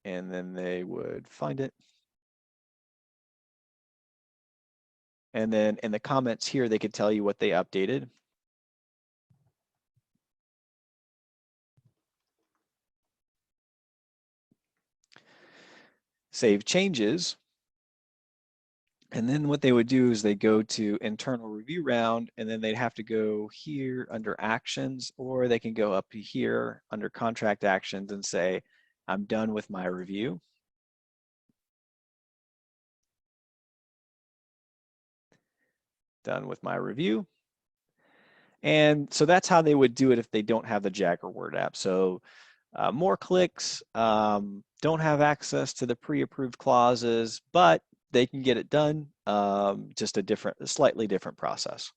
and then they would find it. And then in the comments here, they could tell you what they updated. Save changes. And then what they would do is they go to internal review round, and then they'd have to go here under actions, or they can go up here under contract actions and say, I'm done with my review. Done with my review. And so that's how they would do it if they don't have the Jagger Word app. So more clicks, don't have access to the pre-approved clauses, but they can get it done, just a slightly different process.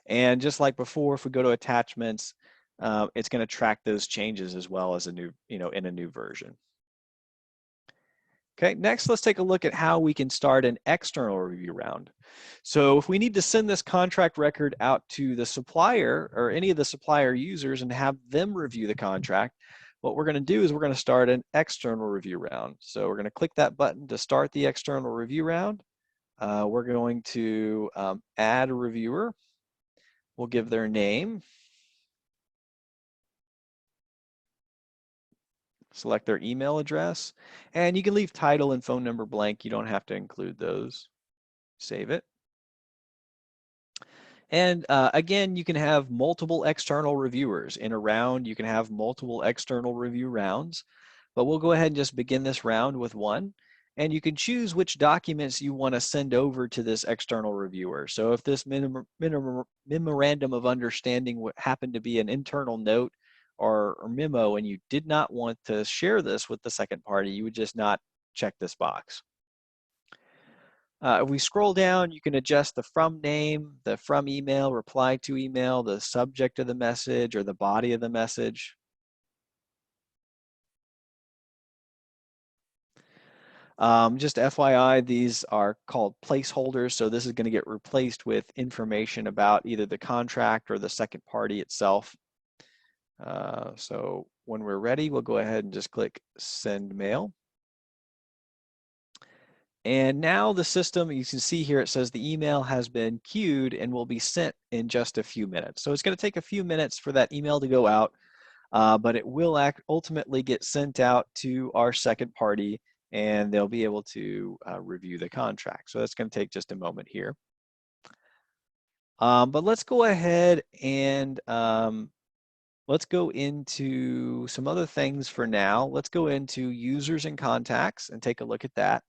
And just like before, if we go to attachments, it's going to track those changes as well as a new, in a new version. Okay, next let's take a look at how we can start an external review round. So if we need to send this contract record out to the supplier or any of the supplier users and have them review the contract, what we're going to do is we're going to start an external review round. So we're going to click that button to start the external review round. We're going to add a reviewer. We'll give their name. Select their email address, and you can leave title and phone number blank. You don't have to include those. Save it. And again, you can have multiple external reviewers. In a round, you can have multiple external review rounds, but we'll go ahead and just begin this round with one. And you can choose which documents you want to send over to this external reviewer. So if this memorandum of understanding happened to be an internal note or memo and you did not want to share this with the second party, you would just not check this box. If we scroll down, you can adjust the from name, the from email, reply to email, the subject of the message, or the body of the message. Just FYI, these are called placeholders, so this is going to get replaced with information about either the contract or the second party itself. So when we're ready, we'll go ahead and just click Send Mail. And now the system, you can see here, it says the email has been queued and will be sent in just a few minutes. So it's going to take a few minutes for that email to go out, but it will ultimately get sent out to our second party, and they'll be able to review the contract. So that's going to take just a moment here. But let's go ahead and let's go into some other things for now. Let's go into users and contacts and take a look at that.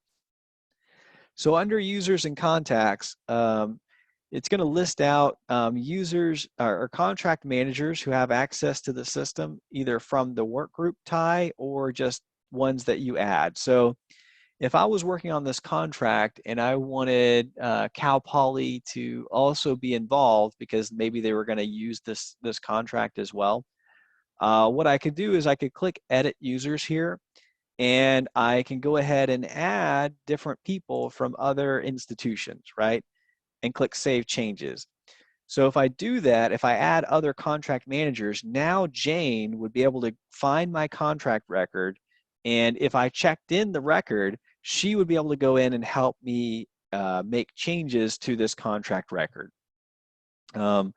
So under users and contacts, it's going to list out users or contract managers who have access to the system, either from the workgroup tie or just ones that you add. So if I was working on this contract and I wanted Cal Poly to also be involved because maybe they were going to use this contract as well, what I could do is I could click Edit Users here, and I can go ahead and add different people from other institutions, right? And click Save Changes. So if I do that, if I add other contract managers, now Jane would be able to find my contract record, and if I checked in the record, she would be able to go in and help me make changes to this contract record. So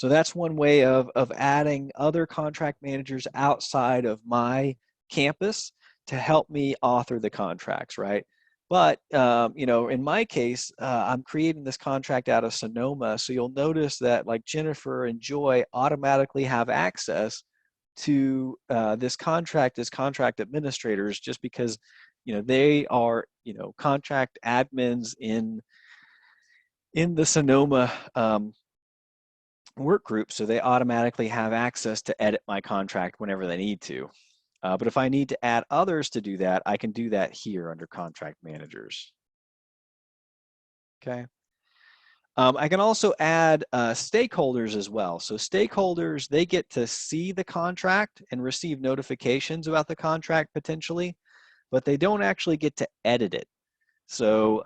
that's one way of adding other contract managers outside of my campus to help me author the contracts, right? But, in my case, I'm creating this contract out of Sonoma. So you'll notice that like Jennifer and Joy automatically have access to this contract as contract administrators just because, they are, contract admins in in the Sonoma work group, so they automatically have access to edit my contract whenever they need to. But if I need to add others to do that, I can do that here under contract managers. Okay. I can also add stakeholders as well. So stakeholders, they get to see the contract and receive notifications about the contract potentially, but they don't actually get to edit it. So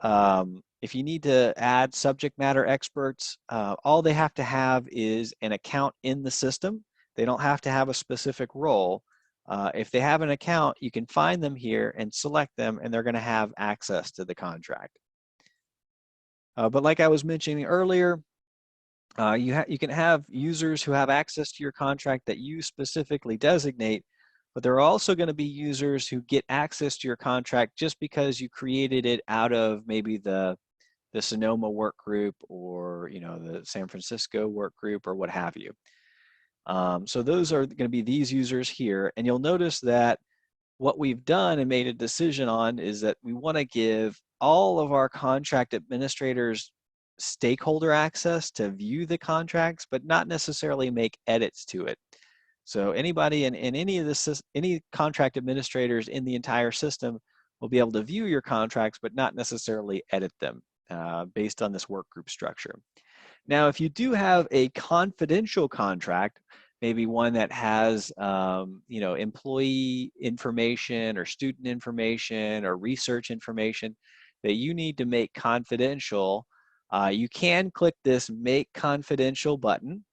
if you need to add subject matter experts, all they have to have is an account in the system. They don't have to have a specific role. If they have an account, you can find them here and select them, and they're going to have access to the contract. But like I was mentioning earlier, you can have users who have access to your contract that you specifically designate, but there are also going to be users who get access to your contract just because you created it out of maybe the Sonoma work group, or the San Francisco work group, or what have you. So those are going to be these users here, and you'll notice that what we've done and made a decision on is that we want to give all of our contract administrators stakeholder access to view the contracts, but not necessarily make edits to it. So anybody in any contract administrators in the entire system will be able to view your contracts, but not necessarily edit them based on this work group structure. Now, if you do have a confidential contract, maybe one that has employee information or student information or research information that you need to make confidential, you can click this Make Confidential button,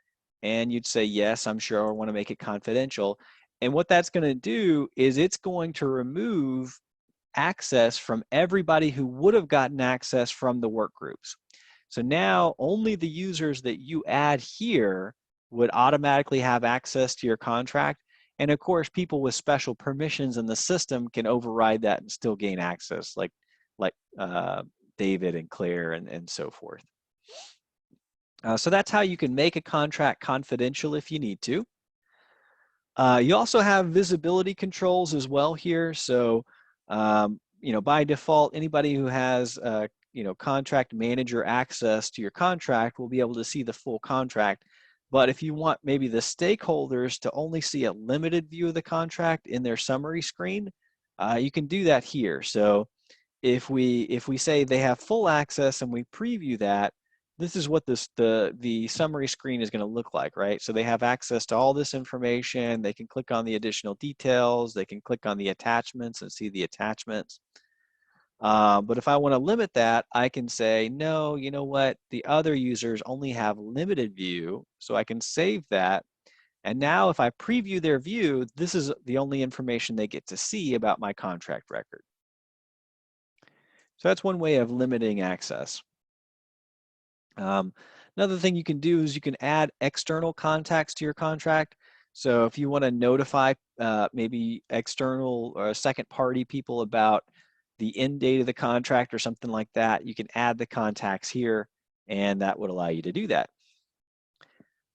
and you'd say, yes, I'm sure I want to make it confidential. And what that's going to do is it's going to remove access from everybody who would have gotten access from the work groups. So now only the users that you add here would automatically have access to your contract. And of course, people with special permissions in the system can override that and still gain access, like David and Claire and so forth. So that's how you can make a contract confidential if you need to. You also have visibility controls as well here. So, by default, anybody who has contract manager access to your contract will be able to see the full contract. But if you want maybe the stakeholders to only see a limited view of the contract in their summary screen, you can do that here. So if we say they have full access and we preview that, this is what the summary screen is going to look like, right? So they have access to all this information. They can click on the additional details. They can click on the attachments and see the attachments. But if I want to limit that, I can say, no, you know what? The other users only have limited view, so I can save that. And now if I preview their view, this is the only information they get to see about my contract record. So that's one way of limiting access. Another thing you can do is you can add external contacts to your contract. So if you want to notify maybe external or second party people about the end date of the contract or something like that, you can add the contacts here, and that would allow you to do that.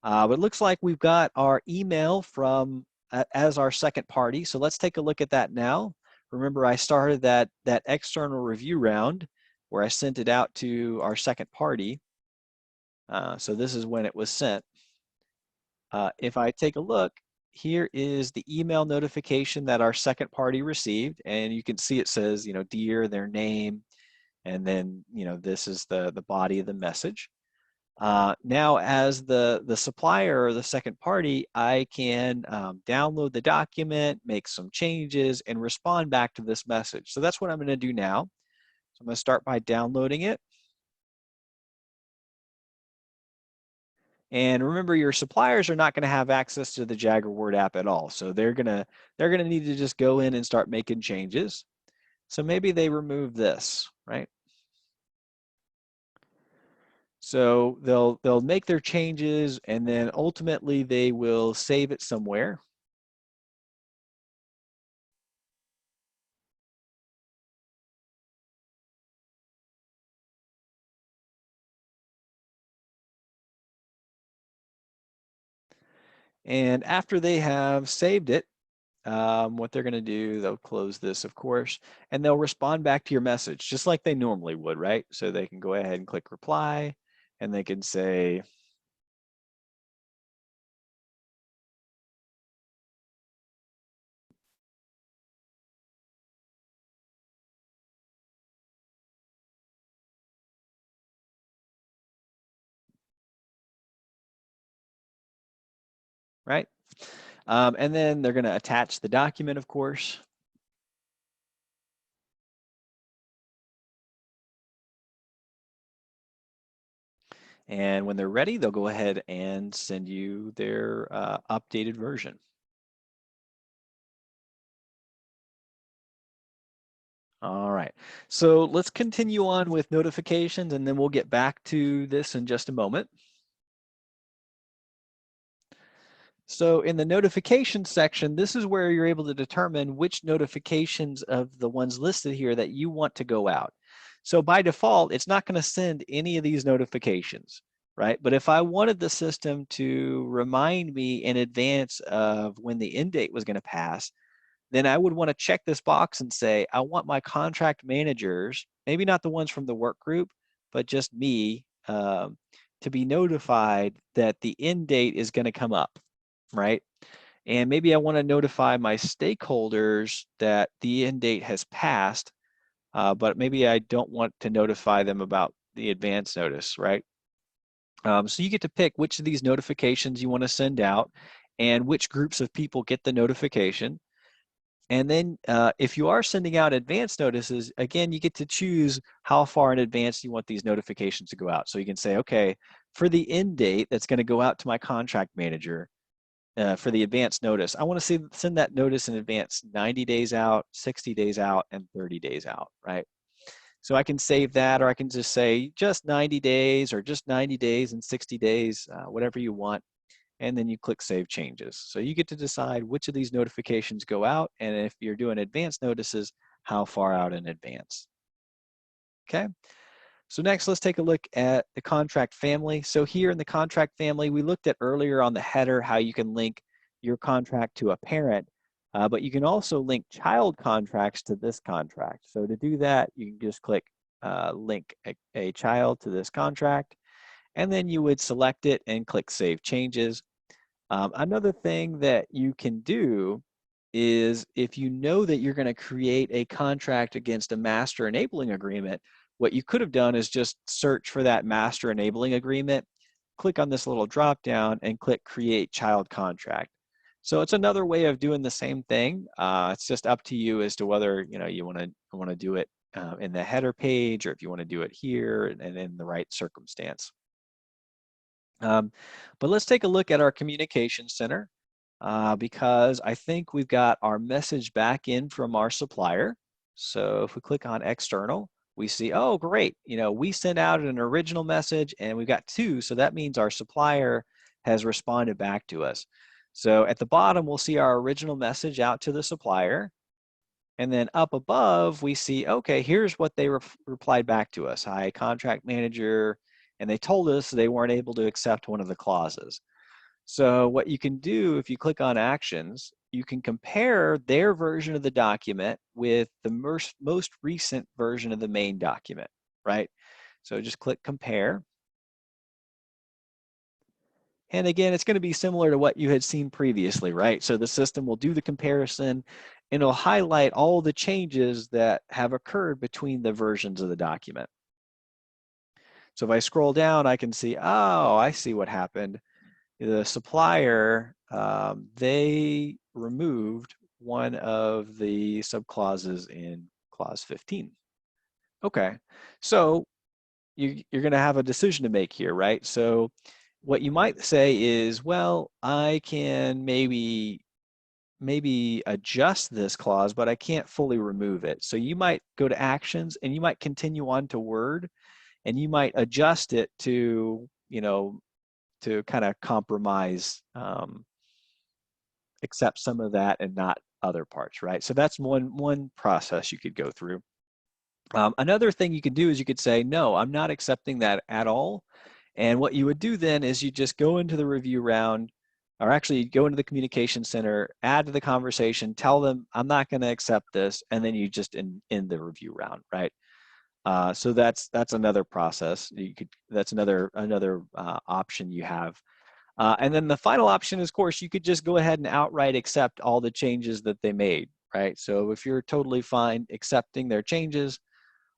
But it looks like we've got our email from as our second party. So let's take a look at that now. Remember, I started that external review round where I sent it out to our second party. So this is when it was sent. If I take a look, here is the email notification that our second party received, and you can see it says, dear, their name, and then, this is the body of the message. Now, as the supplier or the second party, I can download the document, make some changes, and respond back to this message. So that's what I'm going to do now. So I'm going to start by downloading it. And remember, your suppliers are not going to have access to the Jagger Word app at all. So they're gonna need to just go in and start making changes. So maybe they remove this, right? So they'll make their changes, and then ultimately they will save it somewhere. And after they have saved it, what they're going to do, they'll close this, of course, and they'll respond back to your message just like they normally would, right? So they can go ahead and click reply, and they can say, right? And then they're going to attach the document, of course. And when they're ready, they'll go ahead and send you their updated version. All right, so let's continue on with notifications, and then we'll get back to this in just a moment. So in the notification section, this is where you're able to determine which notifications of the ones listed here that you want to go out. So by default, it's not going to send any of these notifications, right? But if I wanted the system to remind me in advance of when the end date was going to pass, then I would want to check this box and say, I want my contract managers, maybe not the ones from the work group, but just me, to be notified that the end date is going to come up, right? And maybe I want to notify my stakeholders that the end date has passed, but maybe I don't want to notify them about the advance notice, right? So you get to pick which of these notifications you want to send out and which groups of people get the notification. And then if you are sending out advance notices, again, you get to choose how far in advance you want these notifications to go out. So you can say, okay, for the end date that's going to go out to my contract manager, for the advance notice, I want to send that notice in advance 90 days out, 60 days out, and 30 days out, right? So I can save that, or I can just say just 90 days or just 90 days and 60 days, whatever you want. And then you click Save Changes. So you get to decide which of these notifications go out, and if you're doing advance notices, how far out in advance. Okay, so next let's take a look at the contract family. So here in the contract family, we looked at earlier on the header how you can link your contract to a parent, but you can also link child contracts to this contract. So to do that, you can just click link a child to this contract, and then you would select it and click Save Changes. Another thing that you can do is if you know that you're going to create a contract against a master enabling agreement, what you could have done is just search for that master enabling agreement, click on this little drop down and click Create Child Contract. So it's another way of doing the same thing. It's just up to you as to whether you want to do it in the header page, or if you want to do it here and in the right circumstance. But let's take a look at our communication center because I think we've got our message back in from our supplier. So if we click on external, we see, oh, great. We sent out an original message and we've got two. So that means our supplier has responded back to us. So at the bottom, we'll see our original message out to the supplier. And then up above, we see, okay, here's what they replied back to us. Hi, contract manager. And they told us they weren't able to accept one of the clauses. So what you can do, if you click on actions, you can compare their version of the document with the most recent version of the main document, right? So just click compare. And again, it's going to be similar to what you had seen previously, right? So the system will do the comparison and it'll highlight all the changes that have occurred between the versions of the document. So if I scroll down, I can see, oh, I see what happened. The supplier, they removed one of the subclauses in clause 15. Okay, so you're going to have a decision to make here, right? So what you might say is, well, I can maybe adjust this clause, but I can't fully remove it. So you might go to actions and you might continue on to Word, and you might adjust it to, to kind of compromise, accept some of that and not other parts, right? So that's one process you could go through. Another thing you could do is you could say, no, I'm not accepting that at all. And what you would do then is you just go into the review round, or actually go into the communication center, add to the conversation, tell them I'm not going to accept this, and then you just end the review round, right? So that's another process. That's another option you have. And then the final option is, of course, you could just go ahead and outright accept all the changes that they made, right? So if you're totally fine accepting their changes,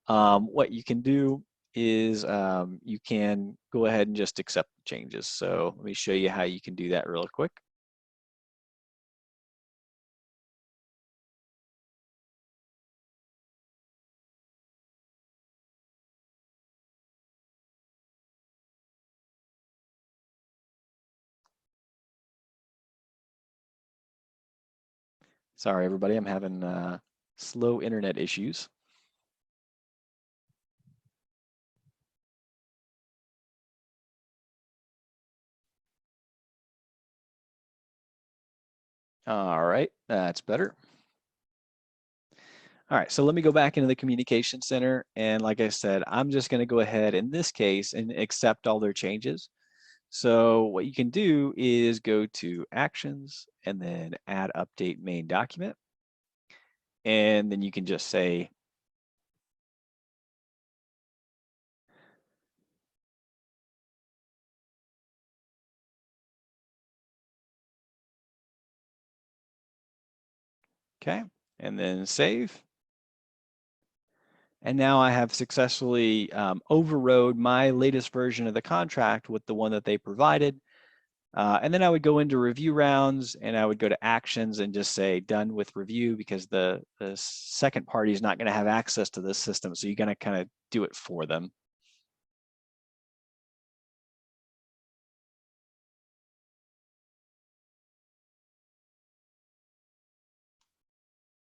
what you can do is you can go ahead and just accept the changes. So let me show you how you can do that real quick. Sorry, everybody, I'm having slow internet issues. All right, that's better. All right, so let me go back into the communication center. And like I said, I'm just going to go ahead in this case and accept all their changes. So what you can do is go to Actions and then Add Update Main Document. And then you can just say, okay, and then save. And now I have successfully overrode my latest version of the contract with the one that they provided. And then I would go into review rounds and I would go to actions and just say done with review, because the second party is not going to have access to this system. So you're going to kind of do it for them.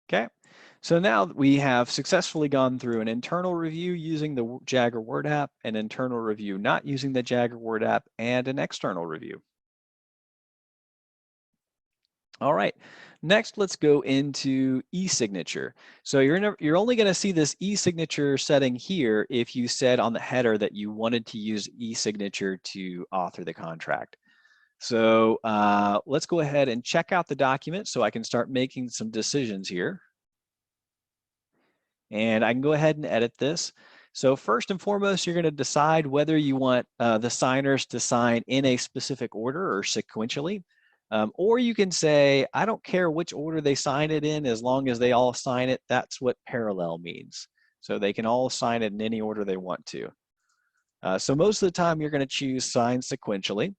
Okay, so now we have successfully gone through an internal review using the Jagger Word app, an internal review not using the Jagger Word app, and an external review. All right, next let's go into e-signature. So you're only going to see this e-signature setting here if you said on the header that you wanted to use e-signature to author the contract. So let's go ahead and check out the document so I can start making some decisions here. And I can go ahead and edit this. So first and foremost, you're going to decide whether you want the signers to sign in a specific order or sequentially. Or you can say, I don't care which order they sign it in, as long as they all sign it. That's what parallel means. So they can all sign it in any order they want to. So most of the time, you're going to choose sign sequentially.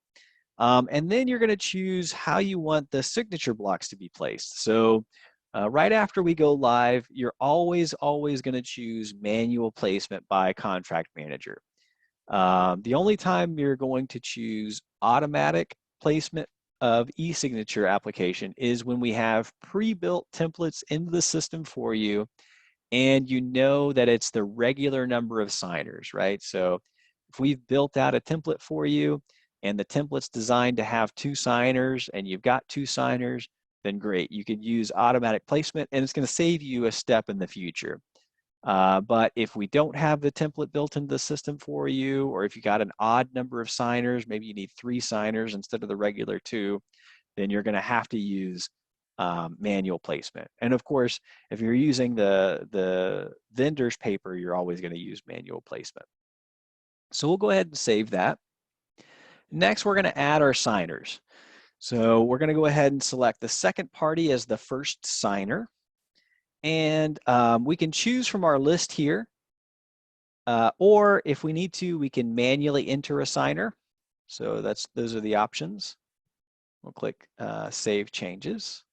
And then you're going to choose how you want the signature blocks to be placed. So right after we go live, you're always going to choose manual placement by contract manager. The only time you're going to choose automatic placement of e-signature application is when we have pre-built templates into the system for you, and you know that it's the regular number of signers, right? So if we've built out a template for you and the template's designed to have 2 signers and you've got 2 signers, then great, you could use automatic placement and it's going to save you a step in the future. But if we don't have the template built into the system for you, or if you got an odd number of signers, maybe you need 3 signers instead of the regular 2, then you're going to have to use manual placement. And of course, if you're using the vendor's paper, you're always going to use manual placement. So we'll go ahead and save that. Next, we're going to add our signers. So we're going to go ahead and select the second party as the first signer. And we can choose from our list here. Or if we need to, we can manually enter a signer. So those are the options. We'll click Save Changes.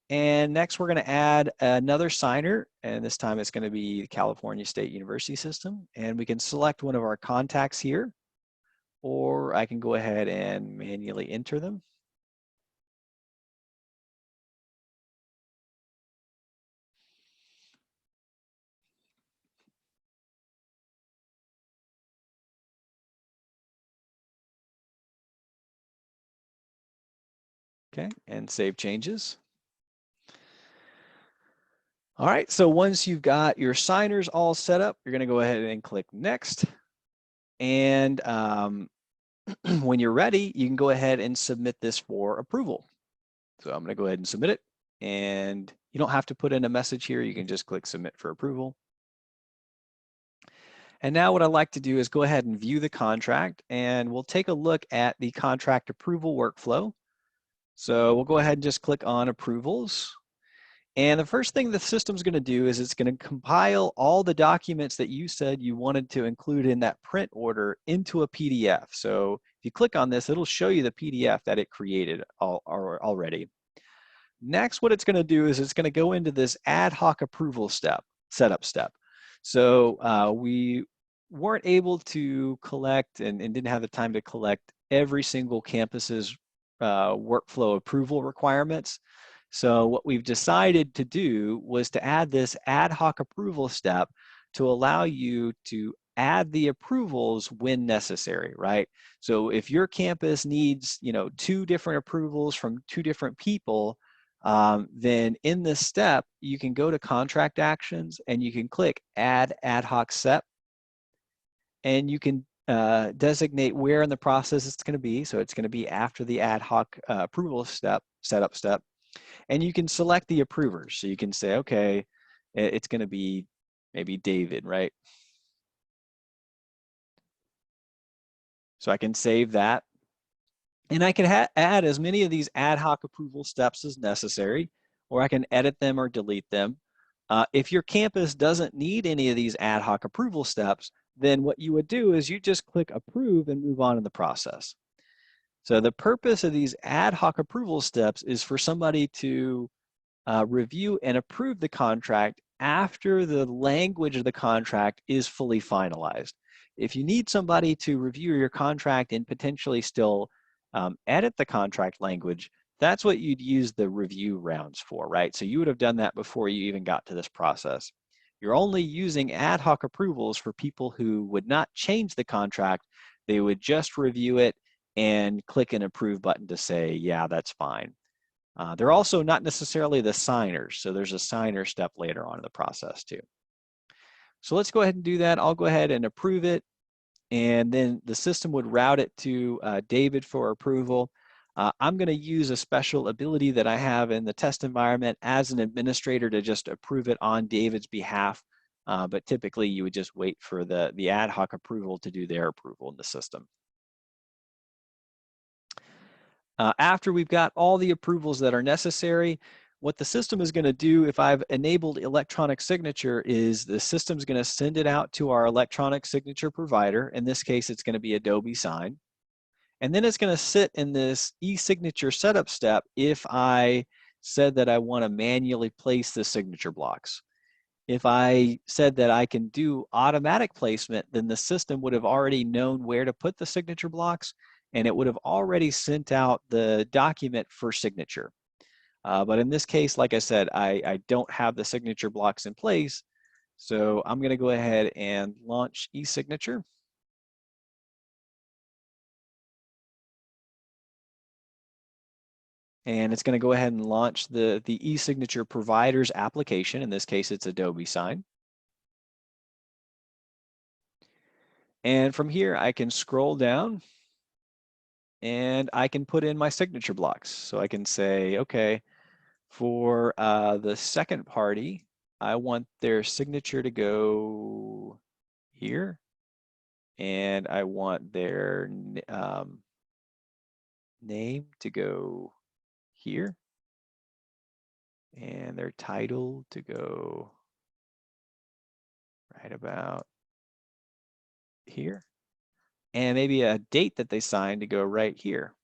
And next, we're going to add another signer. And this time, it's going to be the California State University system. And we can select one of our contacts here. Or I can go ahead and manually enter them. Okay, and save changes. All right, so once you've got your signers all set up, you're going to go ahead and click Next. And when you're ready, you can go ahead and submit this for approval. So I'm going to go ahead and submit it. And you don't have to put in a message here. You can just click Submit for approval. And now what I'd like to do is go ahead and view the contract, and we'll take a look at the contract approval workflow. So we'll go ahead and just click on approvals. And the first thing the system's going to do is it's going to compile all the documents that you said you wanted to include in that print order into a PDF. So if you click on this, it'll show you the PDF that it created already. Next, what it's going to do is it's going to go into this ad hoc approval setup step. So we weren't able to collect and didn't have the time to collect every single campus's workflow approval requirements. So what we've decided to do was to add this ad hoc approval step to allow you to add the approvals when necessary, right? So if your campus needs, 2 different approvals from 2 different people, then in this step, you can go to contract actions and you can click add ad hoc step, and you can designate where in the process it's going to be. So it's going to be after the ad hoc approval setup step. And you can select the approvers. So you can say, okay, it's going to be maybe David, right? So I can save that. And I can add as many of these ad hoc approval steps as necessary, or I can edit them or delete them. If your campus doesn't need any of these ad hoc approval steps, then what you would do is you just click approve and move on in the process. So the purpose of these ad hoc approval steps is for somebody to review and approve the contract after the language of the contract is fully finalized. If you need somebody to review your contract and potentially still edit the contract language, that's what you'd use the review rounds for, right? So you would have done that before you even got to this process. You're only using ad hoc approvals for people who would not change the contract. They would just review it and click an approve button to say, yeah, that's fine. They're also not necessarily the signers, so there's a signer step later on in the process too. So let's go ahead and do that. I'll go ahead and approve it, and then the system would route it to David for approval. I'm going to use a special ability that I have in the test environment as an administrator to just approve it on David's behalf, but typically you would just wait for the ad hoc approval to do their approval in the system. After we've got all the approvals that are necessary, what the system is going to do if I've enabled electronic signature is the system's going to send it out to our electronic signature provider. In this case, it's going to be Adobe Sign. And then it's going to sit in this e-signature setup step if I said that I want to manually place the signature blocks. If I said that I can do automatic placement, then the system would have already known where to put the signature blocks, and it would have already sent out the document for signature. But in this case, like I said, I don't have the signature blocks in place, so I'm going to go ahead and launch e-signature. And it's going to go ahead and launch the e-signature provider's application. In this case, it's Adobe Sign. And from here, I can scroll down and I can put in my signature blocks. So I can say, okay, for the second party, I want their signature to go here. And I want their name to go here. And their title to go right about here. And maybe a date that they signed to go right here.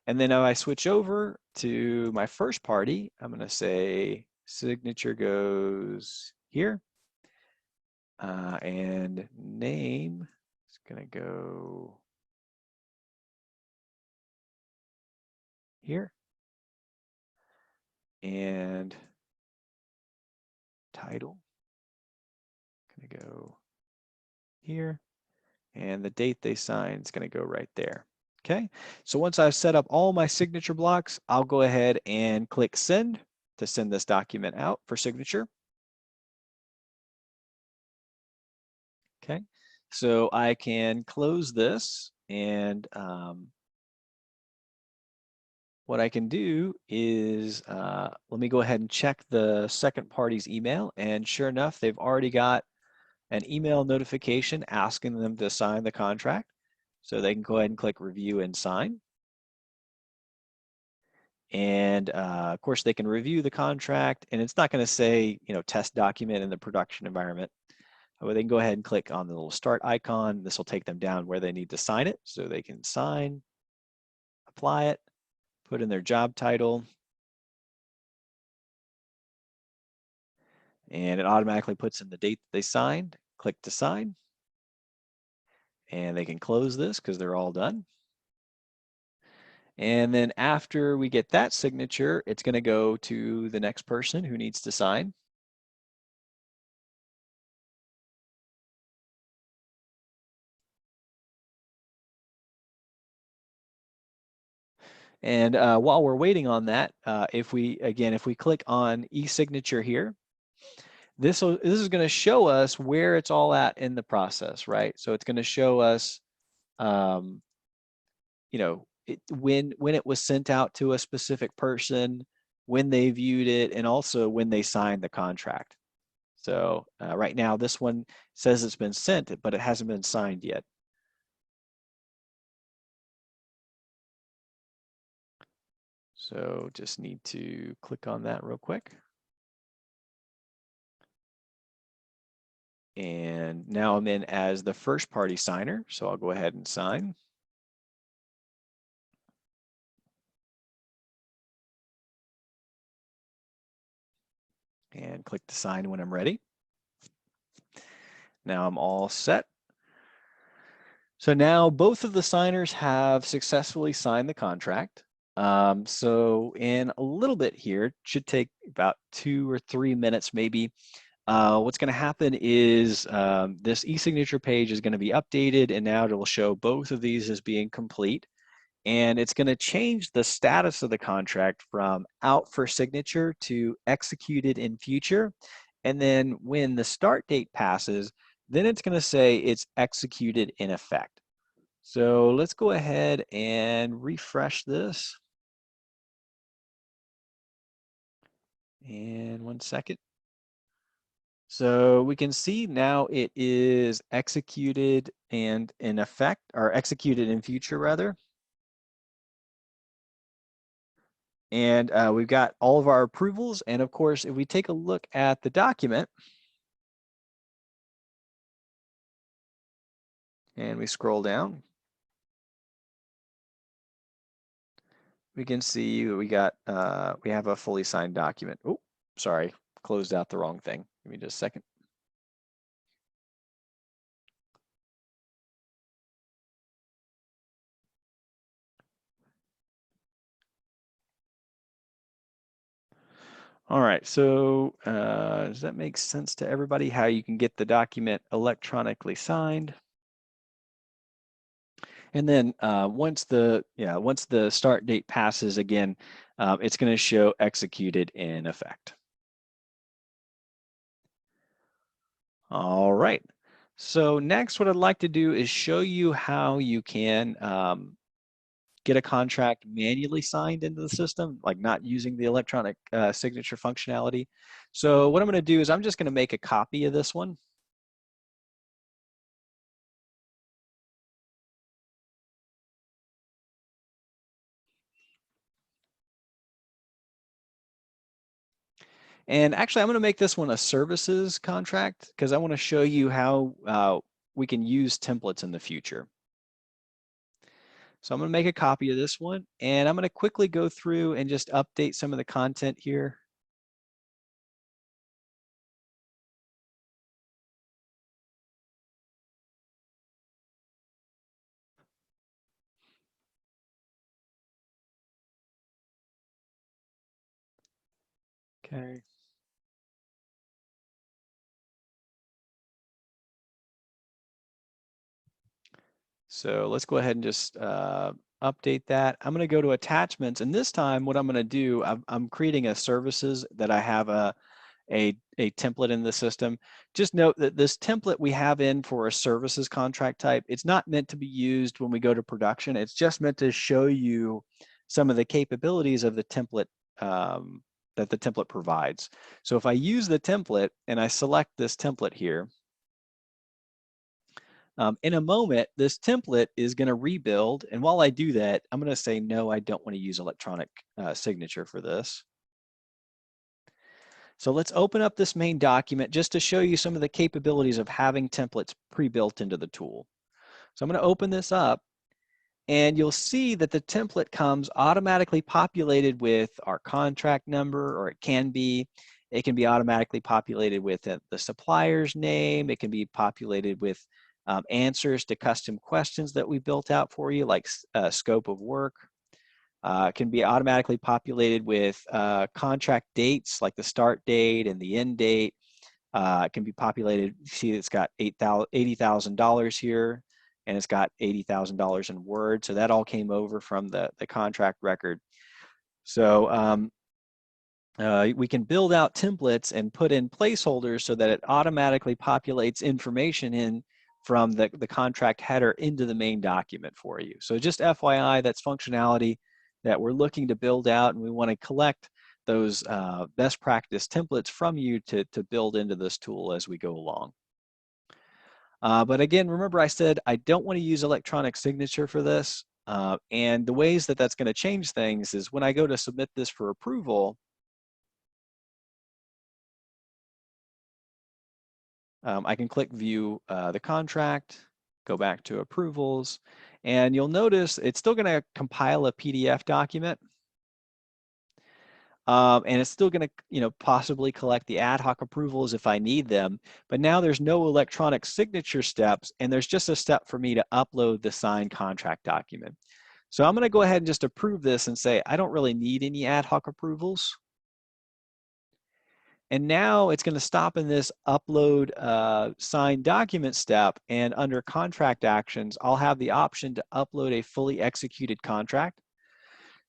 And then if I switch over to my first party, I'm going to say signature goes here. And name is going to go here. And title going to go here. And the date they signed is going to go right there. Okay, so once I've set up all my signature blocks, I'll go ahead and click send to send this document out for signature. Okay, so I can close this, and what I can do is let me go ahead and check the second party's email, and sure enough, they've already got an email notification asking them to sign the contract. So they can go ahead and click review and sign. And of course, they can review the contract, and it's not going to say, test document in the production environment. They can go ahead and click on the little start icon. This will take them down where they need to sign it. So they can sign, apply it, put in their job title, and it automatically puts in the date that they signed. Click to sign, and they can close this because they're all done. And then after we get that signature, it's going to go to the next person who needs to sign. And while we're waiting on that, if we click on e-signature here, this is going to show us where it's all at in the process, right? So it's going to show us, when it was sent out to a specific person, when they viewed it, and also when they signed the contract. So right now, this one says it's been sent, but it hasn't been signed yet. So just need to click on that real quick. And now I'm in as the first party signer, so I'll go ahead and sign. And click to sign when I'm ready. Now I'm all set. So now both of the signers have successfully signed the contract. So in a little bit here, it should take about 2 or 3 minutes maybe. What's going to happen is this e-signature page is going to be updated, and now it will show both of these as being complete. And it's going to change the status of the contract from out for signature to executed in future. And then when the start date passes, then it's going to say it's executed in effect. So let's go ahead and refresh this. And 1 second. So we can see now it is executed and in effect, or executed in future rather. And we've got all of our approvals. And of course, if we take a look at the document and we scroll down, we can see we got we have a fully signed document. Oh, sorry, closed out the wrong thing. Give me just a second. All right, so does that make sense to everybody how you can get the document electronically signed? And then once the start date passes again, it's going to show executed in effect. All right. So next, what I'd like to do is show you how you can get a contract manually signed into the system, like not using the electronic signature functionality. So what I'm going to do is I'm just going to make a copy of this one. And actually, I'm going to make this one a services contract because I want to show you how we can use templates in the future. So I'm going to make a copy of this one, and I'm going to quickly go through and just update some of the content here. Okay. So let's go ahead and just update that. I'm going to go to attachments, and this time what I'm going to do, I'm creating a services that I have a template in the system. Just note that this template we have in for a services contract type, it's not meant to be used when we go to production. It's just meant to show you some of the capabilities of the template that the template provides. So if I use the template and I select this template here, In a moment, this template is going to rebuild. And while I do that, I'm going to say, no, I don't want to use electronic signature for this. So let's open up this main document just to show you some of the capabilities of having templates pre-built into the tool. So I'm going to open this up, and you'll see that the template comes automatically populated with our contract number, or it can be automatically populated with the supplier's name. It can be populated with answers to custom questions that we built out for you, like scope of work. It can be automatically populated with contract dates, like the start date and the end date. It can be populated. See, it's got $80,000 here, and it's got $80,000 in Word. So that all came over from the contract record. So we can build out templates and put in placeholders so that it automatically populates information in from the contract header into the main document for you. So just FYI, that's functionality that we're looking to build out, and we want to collect those best practice templates from you to build into this tool as we go along. But again, remember I said I don't want to use electronic signature for this. And the ways that that's going to change things is when I go to submit this for approval, I can click view the contract, go back to approvals, and you'll notice it's still going to compile a PDF document. And it's still going to, possibly collect the ad hoc approvals if I need them. But now there's no electronic signature steps, and there's just a step for me to upload the signed contract document. So I'm going to go ahead and just approve this and say I don't really need any ad hoc approvals. And now it's going to stop in this upload signed document step, and under contract actions, I'll have the option to upload a fully executed contract.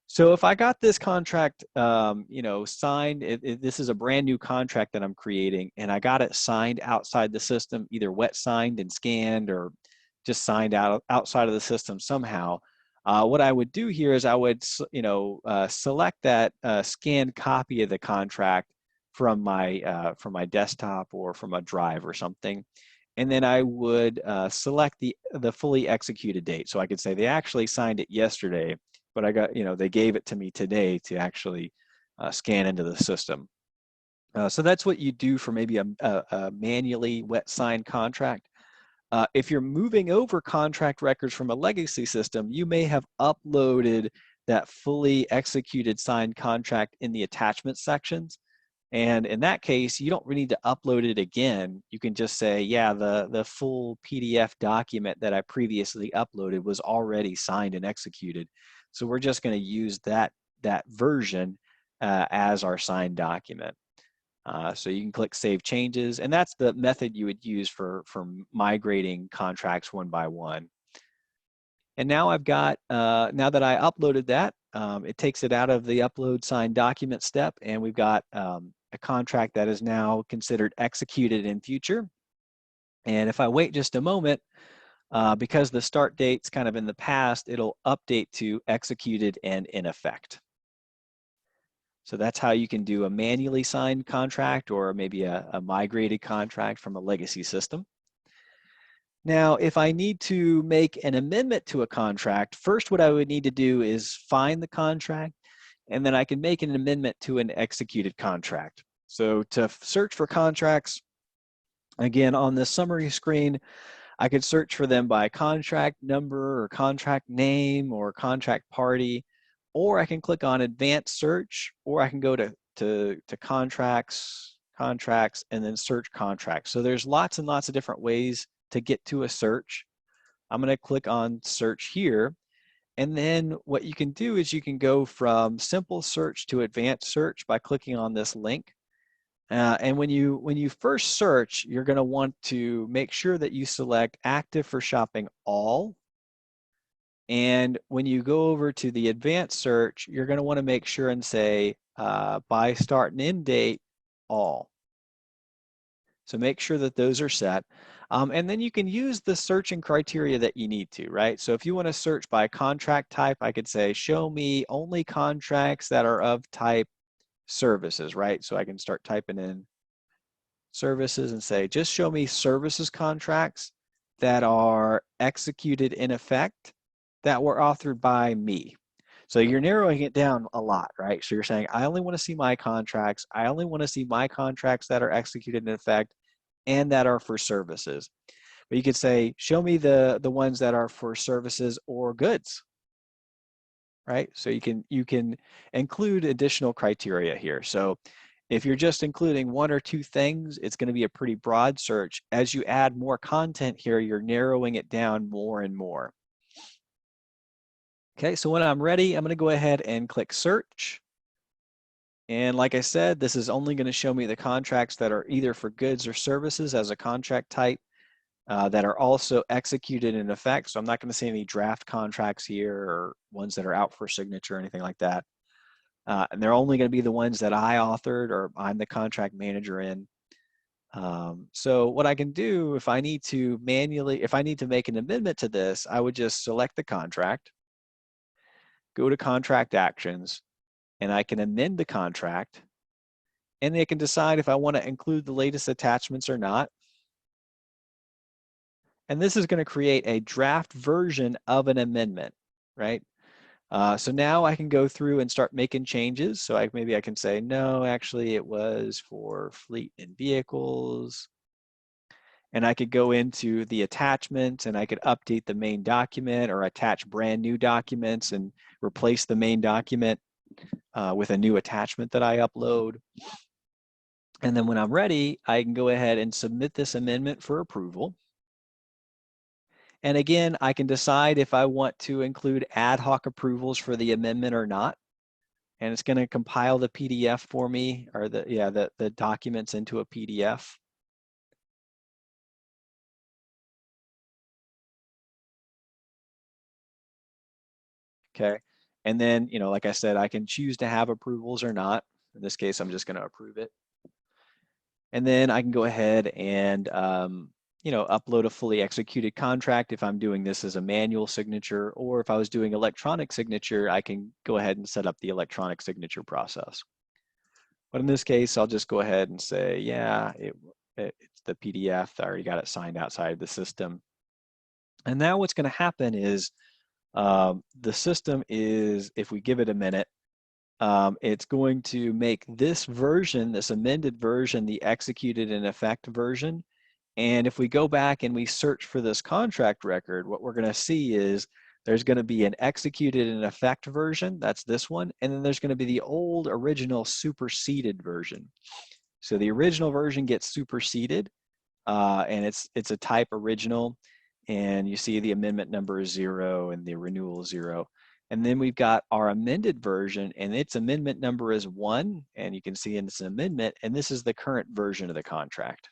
So if I got this contract, signed, this is a brand new contract that I'm creating, and I got it signed outside the system, either wet signed and scanned, or just signed outside of the system somehow. What I would do here is I would, select that scanned copy of the contract from my desktop or from a drive or something, and then I would select the fully executed date. So I could say they actually signed it yesterday, but I got, they gave it to me today to actually scan into the system. So that's what you do for maybe a manually wet signed contract. If you're moving over contract records from a legacy system, you may have uploaded that fully executed signed contract in the attachment sections. And in that case, you don't really need to upload it again. You can just say, yeah, the full PDF document that I previously uploaded was already signed and executed. So we're just going to use that version as our signed document. So you can click Save Changes, and that's the method you would use for migrating contracts one by one. And now I've got, now that I uploaded that, it takes it out of the upload signed document step, and we've got a contract that is now considered executed in future. And if I wait just a moment, because the start date's kind of in the past, it'll update to executed and in effect. So that's how you can do a manually signed contract, or maybe a migrated contract from a legacy system. Now, if I need to make an amendment to a contract, first what I would need to do is find the contract, and then I can make an amendment to an executed contract. So to search for contracts, again, on this summary screen, I could search for them by contract number or contract name or contract party, or I can click on advanced search, or I can go to contracts, and then search contracts. So there's lots and lots of different ways to get to a search. I'm going to click on search here. And then what you can do is you can go from simple search to advanced search by clicking on this link. And when you first search, you're going to want to make sure that you select active for shopping all. And when you go over to the advanced search, you're going to want to make sure and say by start and end date all. So make sure that those are set. And then you can use the searching criteria that you need to, right? So if you want to search by contract type, I could say, show me only contracts that are of type services, right? So I can start typing in services and say, just show me services contracts. that are executed in effect that were authored by me. So you're narrowing it down a lot, right? So you're saying, I only want to see my contracts. I only want to see my contracts that are executed in effect and that are for services. But you could say, show me the ones that are for services or goods, right? So you can include additional criteria here. So if you're just including one or two things, it's going to be a pretty broad search. As you add more content here, you're narrowing it down more and more. Okay, so when I'm ready, I'm going to go ahead and click search. And like I said, this is only going to show me the contracts that are either for goods or services as a contract type that are also executed in effect. So I'm not going to see any draft contracts here or ones that are out for signature or anything like that. And they're only going to be the ones that I authored or I'm the contract manager in. So what I can do if I need to make an amendment to this, I would just select the contract, go to contract actions, and I can amend the contract, and I can decide if I want to include the latest attachments or not. And this is going to create a draft version of an amendment, right? So now I can go through and start making changes. So maybe I can say, no, actually it was for fleet and vehicles. And I could go into the attachments and I could update the main document or attach brand new documents and replace the main document with a new attachment that I upload. And then when I'm ready, I can go ahead and submit this amendment for approval. And again, I can decide if I want to include ad hoc approvals for the amendment or not. And it's going to compile the PDF for me, or the documents into a PDF. Okay. And then, like I said, I can choose to have approvals or not. In this case, I'm just going to approve it. And then I can go ahead and, upload a fully executed contract if I'm doing this as a manual signature, or if I was doing electronic signature, I can go ahead and set up the electronic signature process. But in this case, I'll just go ahead and say, yeah, it's the PDF. I already got it signed outside the system. And now what's going to happen is the system is, if we give it a minute, it's going to make this version, this amended version, the executed in effect version. And if we go back and we search for this contract record, what we're going to see is there's going to be an executed in effect version. That's this one. And then there's going to be the old original superseded version. So the original version gets superseded, and it's a type original. And you see the amendment number is 0 and the renewal is 0. And then we've got our amended version, and its amendment number is 1. And you can see it's an amendment, and this is the current version of the contract.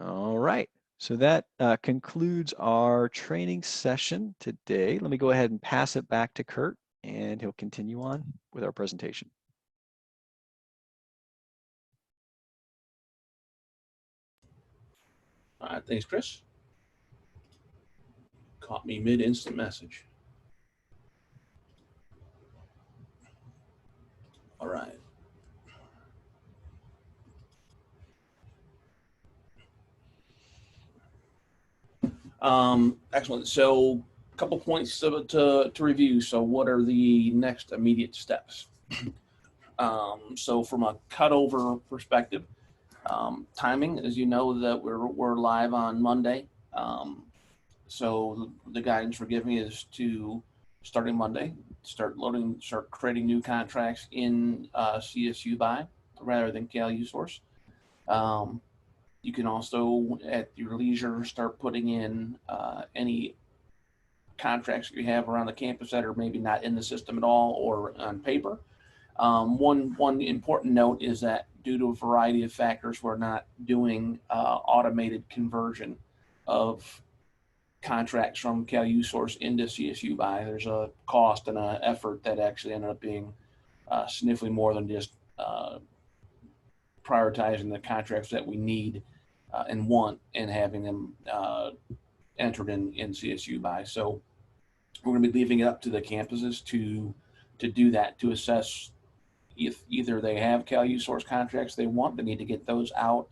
All right, so that concludes our training session today. Let me go ahead and pass it back to Kurt, and he'll continue on with our presentation.
All right, thanks, Chris. Caught me mid-instant message. All right. Excellent. So a couple points to review. So what are the next immediate steps? So from a cutover perspective, timing, as you know, that we're live on Monday. So the guidance we're giving is to starting Monday, start creating new contracts in CSUBUY rather than CalUSource. You can also, at your leisure, start putting in any contracts you have around the campus that are maybe not in the system at all or on paper. One important note is that due to a variety of factors, we're not doing automated conversion of contracts from CalUSource into CSUBUY. There's a cost and an effort that actually ended up being significantly more than just prioritizing the contracts that we need and want and having them entered in CSUBUY. So we're going to be leaving it up to the campuses to do that, to assess if either they have CalUSource contracts they want, they need to get those out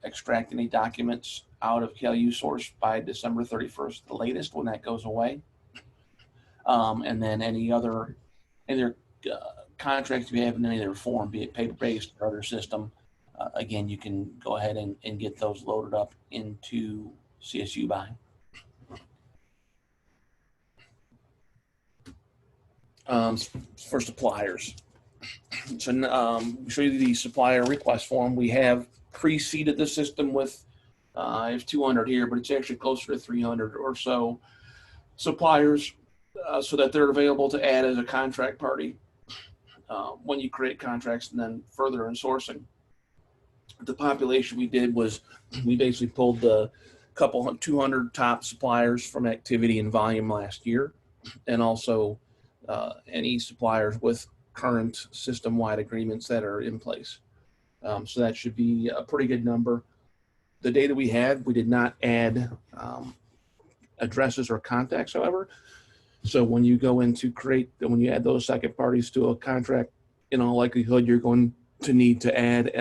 extract any documents out of CalU source by December 31st, the latest, when that goes away. And then any other contracts we have in any other form, be it paper-based or other system, again, you can go ahead and get those loaded up into CSUBUY. For suppliers. So we show you the supplier request form. We have pre-seeded the system with, I have 200 here, but it's actually closer to 300 or so suppliers, so that they're available to add as a contract party when you create contracts, and then further in sourcing. The population we did was, we basically pulled the 200 top suppliers from activity and volume last year, and also any suppliers with current system-wide agreements that are in place. So that should be a pretty good number. The data we had, we did not add addresses or contacts, however. So when you go in to when you add those second parties to a contract, in all likelihood, you're going to need to add,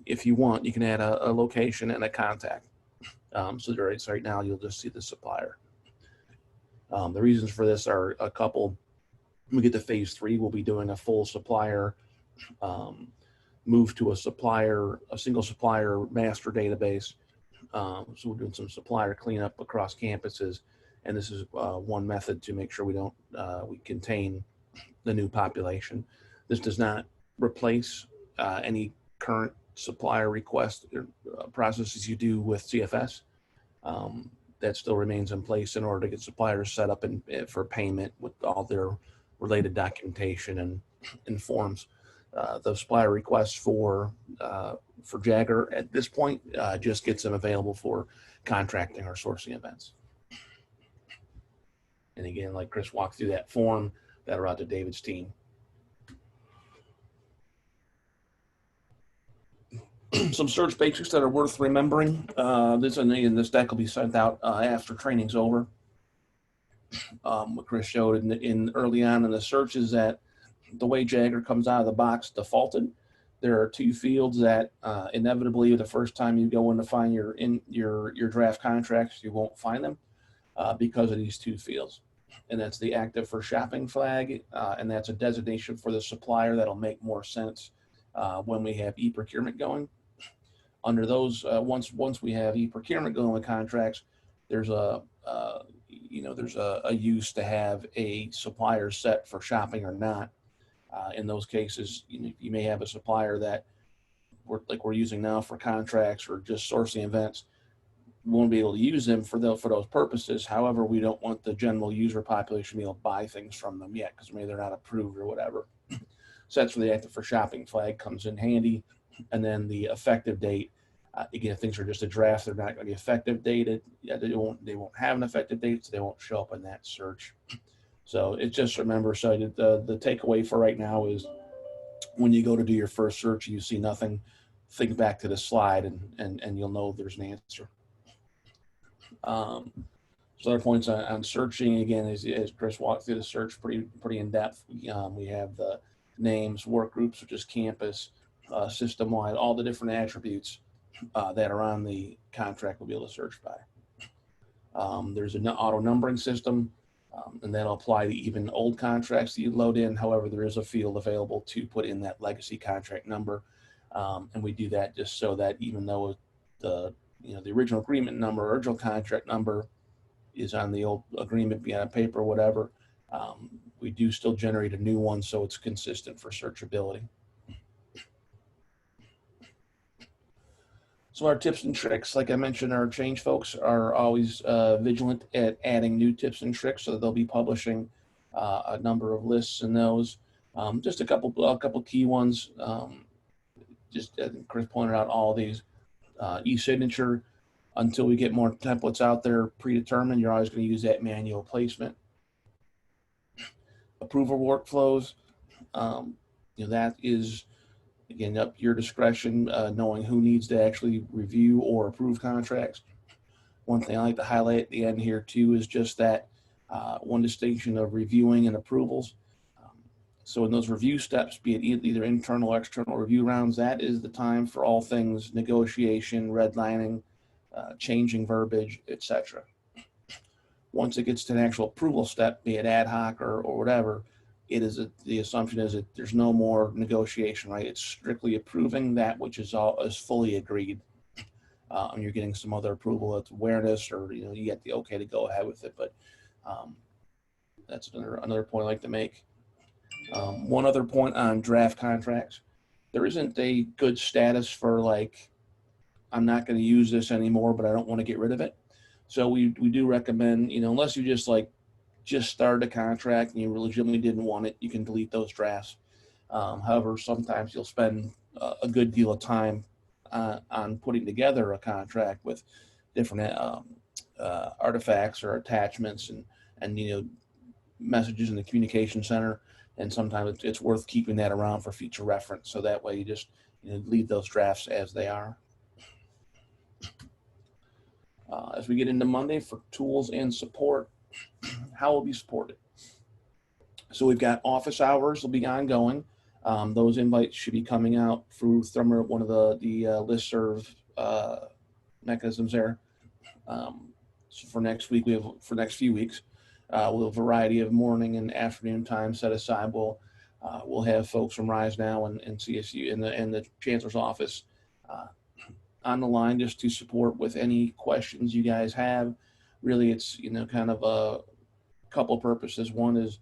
if you want, you can add a location and a contact. So right now, you'll just see the supplier. The reasons for this are a couple. When we get to phase 3, we'll be doing a full supplier move to a single supplier master database. So we're doing some supplier cleanup across campuses, and this is one method to make sure we contain the new population. This does not replace any current supplier request processes you do with CFS. That still remains in place in order to get suppliers set up for payment with all their related documentation and forms. The supplier requests for Jagger at this point just gets them available for contracting or sourcing events. And again, like Chris walked through that form, that'll out to David's team. Some search basics that are worth remembering. This deck will be sent out after training's over. What Chris showed in early on in the search is that the way Jagger comes out of the box defaulted, there are 2 fields that inevitably the first time you go in to find your draft contracts, you won't find them because of these 2 fields. And that's the active for shopping flag, and that's a designation for the supplier that'll make more sense when we have e-procurement going. Under those, once we have e-procurement going with contracts, there's a use to have a supplier set for shopping or not. In those cases, you may have a supplier that we're using now for contracts or just sourcing events. We won't be able to use them for those purposes. However, we don't want the general user population to be able to buy things from them yet because maybe they're not approved or whatever. So that's where the active for shopping flag comes in handy. And then the effective date, again, if things are just a draft, they're not going to be effective dated. Yeah, they won't have an effective date, so they won't show up in that search. So it's just remember, so the takeaway for right now is when you go to do your first search, you see nothing, think back to the slide and you'll know there's an answer. So other points on searching, again, as Chris walked through the search pretty in depth. We have the names, work groups, which is campus, system-wide, all the different attributes that are on the contract we'll be able to search by. There's an auto numbering system, and that'll apply to even old contracts that you load in. However, there is a field available to put in that legacy contract number, and we do that just so that even though the original agreement number, original contract number is on the old agreement, be on paper or whatever, we do still generate a new one so it's consistent for searchability. So our tips and tricks, like I mentioned, our change folks are always vigilant at adding new tips and tricks, so they'll be publishing a number of lists in those. Just a couple key ones. Just Chris pointed out all of these. E-signature, until we get more templates out there predetermined, you're always going to use that manual placement. Approval workflows, that is, again, up to your discretion, knowing who needs to actually review or approve contracts. One thing I like to highlight at the end here too is just that one distinction of reviewing and approvals. So in those review steps, be it either internal or external review rounds, that is the time for all things negotiation, redlining, changing verbiage, etc. Once it gets to an actual approval step, be it ad hoc or whatever, it is the assumption is that there's no more negotiation, right? It's strictly approving that which is fully agreed. And you're getting some other approval, it's awareness, or you get the okay to go ahead with it. But that's another point I'd like to make. One other point on draft contracts: there isn't a good status for like, I'm not going to use this anymore, but I don't want to get rid of it. So we do recommend, unless you just started a contract and you legitimately didn't want it, you can delete those drafts. However, sometimes you'll spend a good deal of time on putting together a contract with different artifacts or attachments and messages in the communication center, and sometimes it's worth keeping that around for future reference. So that way you just leave those drafts as they are. As we get into Monday for tools and support, how will be supported? So we've got office hours will be ongoing. Those invites should be coming out through one of the listserv mechanisms there. So for next week, for next few weeks, we'll have a variety of morning and afternoon time set aside. We'll have folks from Rise Now and CSU and the Chancellor's office on the line just to support with any questions you guys have. Really, it's kind of a couple purposes. One is,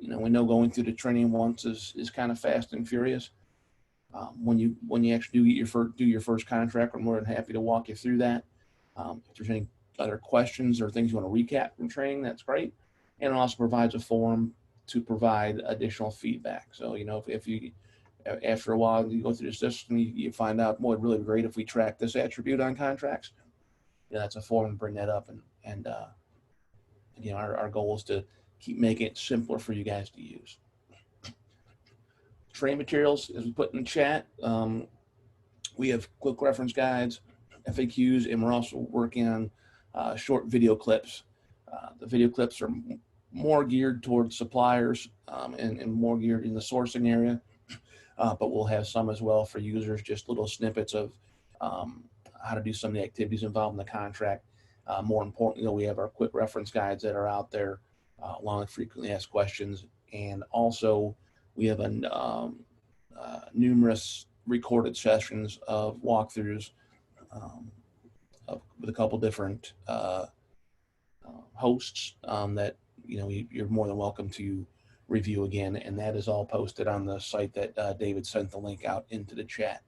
we know going through the training once is kind of fast and furious. When you actually do your first contract, we're more than happy to walk you through that. If there's any other questions or things you want to recap from training, that's great. And it also provides a forum to provide additional feedback. So if you after a while you go through the system, you find out, boy, it'd really be great if we track this attribute on contracts. That's a forum to bring that up, and our goal is to keep making it simpler for you guys to use. Training materials, as we put in the chat, we have quick reference guides, FAQs, and we're also working on short video clips. The video clips are more geared towards suppliers and more geared in the sourcing area, but we'll have some as well for users, just little snippets of how to do some of the activities involved in the contract. More importantly, we have our quick reference guides that are out there, along with frequently asked questions, and also we have numerous recorded sessions of walkthroughs with a couple different hosts that you're more than welcome to review again, and that is all posted on the site that David sent the link out into the chat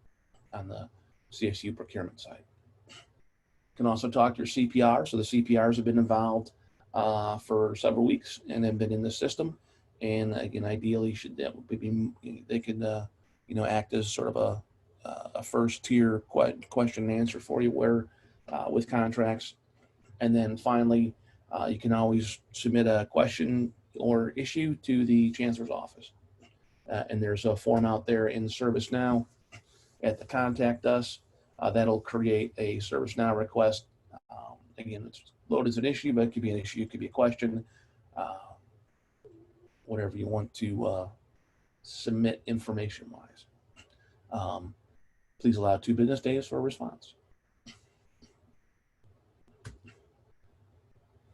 on the CSU procurement site. You can also talk to your CPR. So the CPRs have been involved for several weeks and have been in the system, and again, ideally they could act as sort of a first tier question and answer for you with contracts. And then finally, you can always submit a question or issue to the Chancellor's office. And there's a form out there in ServiceNow at the Contact Us that'll create a ServiceNow request. Again, it's loaded as an issue, but it could be an issue, it could be a question, whatever you want to submit information-wise. Please allow 2 business days for a response.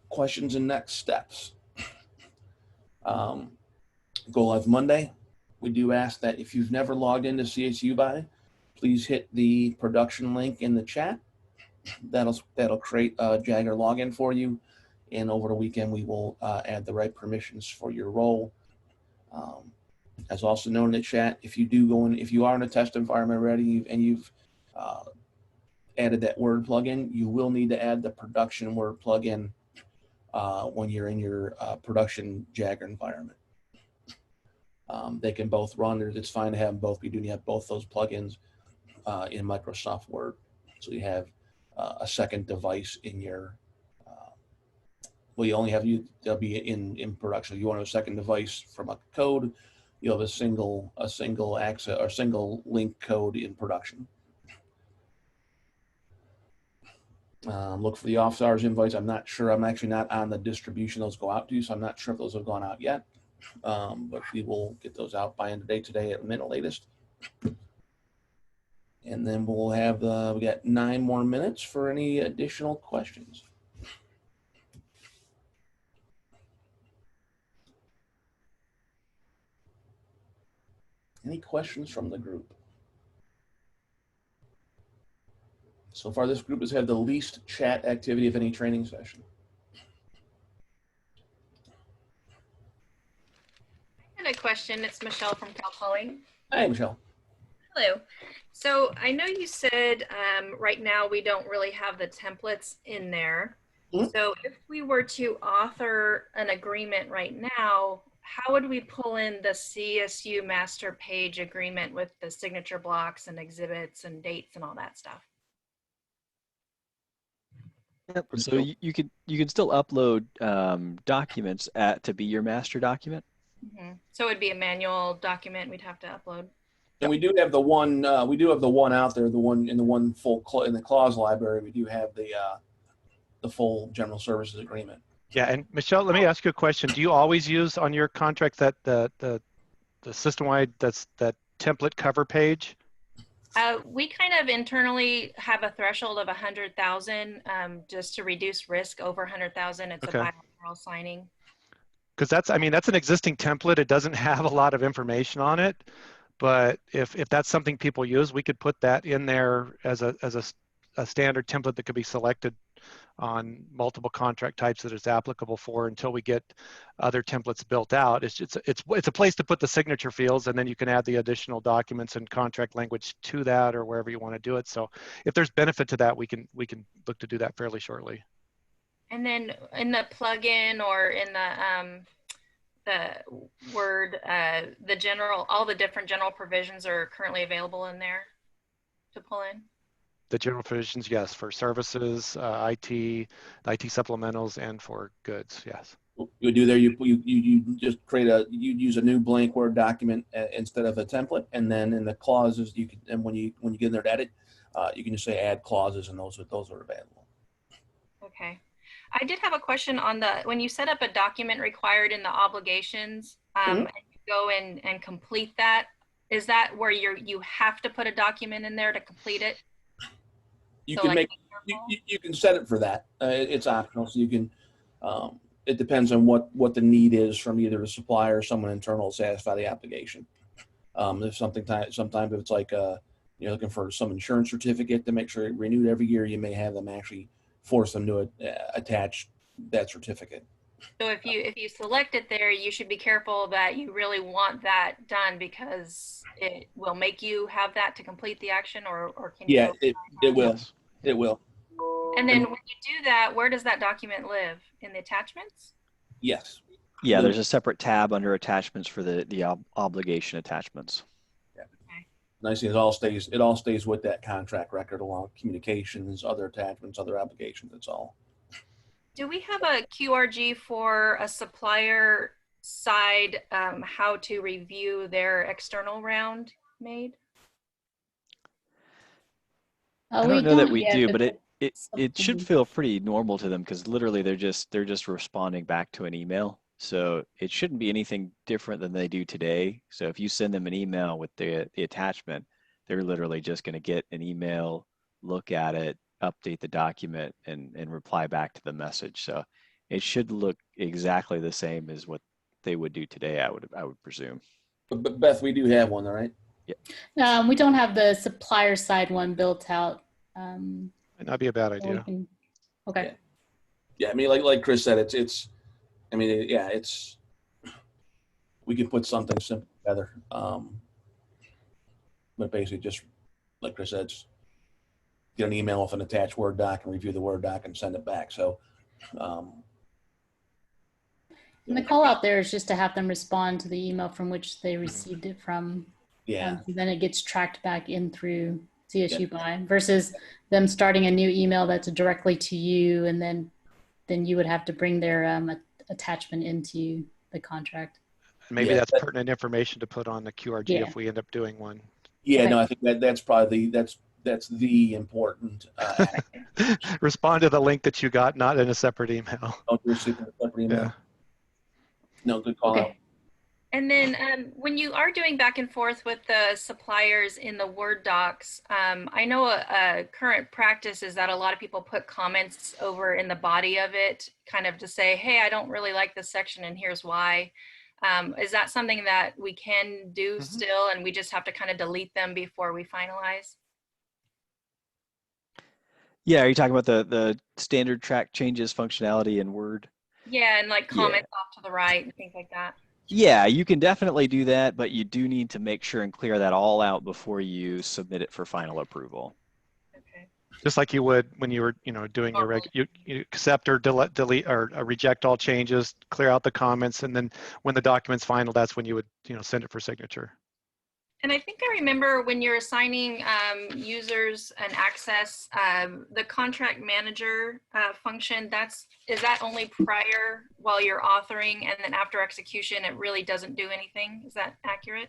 Questions and next steps. Go live Monday. We do ask that if you've never logged into CSUBUY, please hit the production link in the chat. That'll create a Jagger login for you, and over the weekend we will add the right permissions for your role. As also known in the chat, if you are in a test environment already and you've added that Word plugin, you will need to add the production Word plugin when you're in your production Jagger environment. They can both run. It's fine to have them both. You do need to have both those plugins in Microsoft Word, so you have a second device in your. They'll be in production. If you want a second device from a code, you'll have a single access or single link code in production. Look for the office hours invites. I'm not sure. I'm actually not on the distribution those go out to, so I'm not sure if those have gone out yet. but we will get those out by end of day today at the minute latest. And then we'll have, we got 9 more minutes for any additional questions. Any questions from the group? So far, this group has had the least chat activity of any training session.
I had a question. It's Michelle from Cal Poly.
Hi, Michelle.
Hello. So I know you said right now we don't really have the templates in there.
Mhm.
So if we were to author an agreement right now, how would we pull in the CSU master page agreement with the signature blocks and exhibits and dates and all that stuff?
Yep. So you can still upload documents to be your master document.
So it'd be a manual document we'd have to upload.
And we do have the one. We do have the one out there. The one in the one full in the clause library. We do have the full general services agreement.
Yeah, and Michelle, let me ask you a question. Do you always use on your contract that the system-wide that template cover page?
We kind of internally have a threshold of 100,000 just to reduce risk. Over 100,000, it's
Okay.
a bilateral signing.
Because that's an existing template. It doesn't have a lot of information on it, but if that's something people use, we could put that in there as a standard template that could be selected on multiple contract types that it's applicable for until we get other templates built out. It's a place to put the signature fields, and then you can add the additional documents and contract language to that or wherever you want to do it. So if there's benefit to that, we can look to do that fairly shortly.
And then in the plugin or in the Word, all the different general provisions are currently available in there to pull in.
The general provisions, yes, for services, IT supplementals, and for goods, yes.
You do there. You just create you use a new blank Word document instead of a template, and then in the clauses you can. And when you get in there to edit, you can just say add clauses, and those are available.
Okay. I did have a question on when you set up a document required in the obligations, and you go in and complete that. Is that where you have to put a document in there to complete it?
You can you can set it for that. It's optional, so you can. It depends on what the need is from either a supplier or someone internal to satisfy the obligation. If sometimes if it's like you're looking for some insurance certificate to make sure it renewed every year, you may have them actually force them to attach that certificate.
So if you select it there, you should be careful that you really want that done because it will make you have that to complete the action, or can you?
Yeah, it will. It will.
And then when you do that, where does that document live? In the attachments?
Yes.
Yeah, there's a separate tab under attachments for the obligation attachments.
Yeah. Okay. Nice thing, it all stays with that contract record along with communications, other attachments, other obligations. It's all.
Do we have a QRG for a supplier side how to review their external round made?
I don't know that we do, but it should feel pretty normal to them because literally they're just responding back to an email. So it shouldn't be anything different than they do today. So if you send them an email with the attachment, they're literally just going to get an email, look at it, update the document, and reply back to the message. So it should look exactly the same as what they would do today, I would presume.
But Beth, we do have one, all right?
Yeah. We don't have the supplier side one built out.
Might not be a bad idea.
Okay.
Yeah, I mean, like Chris said, it's. I mean, yeah, it's. We can put something simple together, but basically, just like Chris said, just get an email with an attached Word doc and review the Word doc and send it back. So.
And the call out there is just to have them respond to the email from which they received it from.
Yeah.
So then it gets tracked back in through CSUBUY versus them starting a new email that's directly to you, and then you would have to bring their attachment into the contract.
Maybe that's pertinent information to put on the QRG if we end up doing one.
Yeah, okay. No, I think that's probably that's the important.
Respond to the link that you got, not in a separate email.
Don't do a separate email. Yeah. No, good call out.
And then when you are doing back and forth with the suppliers in the Word docs, I know a current practice is that a lot of people put comments over in the body of it, kind of to say, hey, I don't really like this section and here's why. Is that something that we can do still, and we just have to kind of delete them before we finalize?
Yeah, are you talking about the standard track changes functionality in Word?
Yeah, and like
Yeah.
comments off to the right and things like that.
Yeah, you can definitely do that, but you do need to make sure and clear that all out before you submit it for final approval.
Okay.
Just like you would when you were, doing your you accept or delete or reject all changes, clear out the comments, and then when the document's final, that's when you would, send it for signature.
And I think I remember when you're assigning users an access, the contract manager function, is that only prior while you're authoring, and then after execution, it really doesn't do anything? Is that accurate?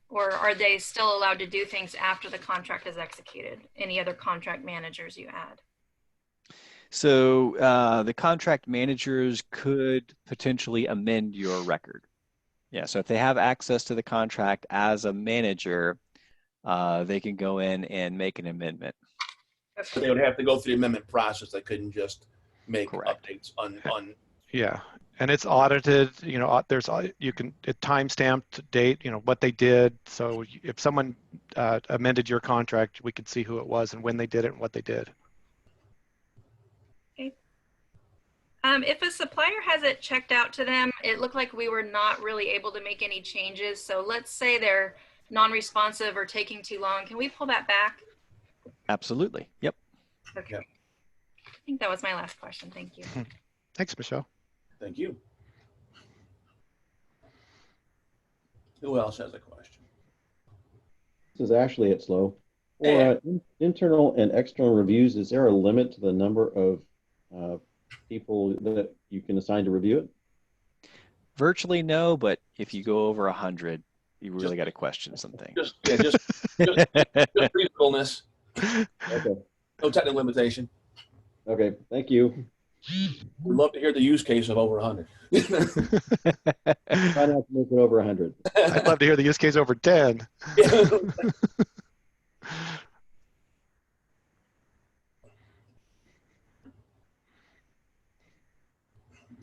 Or are they still allowed to do things after the contract is executed? Any other contract managers you add?
So the contract managers could potentially amend your record. Yeah, so if they have access to the contract as a manager, they can go in and make an amendment.
So they would have to go through the amendment process. They couldn't just make
Correct.
updates on.
Yeah, and it's audited. There's you can time-stamped date. What they did. So if someone amended your contract, we could see who it was and when they did it and what they did.
Okay. If a supplier has it checked out to them, it looked like we were not really able to make any changes. So let's say they're non-responsive or taking too long. Can we pull that back?
Absolutely. Yep.
Okay.
Yep.
I think that was my last question. Thank you.
Thanks, Michelle.
Thank you. Who else has a question?
This is Ashley at Slow. For internal and external reviews, is there a limit to the number of people that you can assign to review it?
Virtually no, but if you go over 100, you really got to question something.
Just reasonableness.
Okay.
No technical limitation.
Okay. Thank you.
We'd love to hear the use case of over 100.
Try not to make it over 100.
I'd love to hear the use case over 10.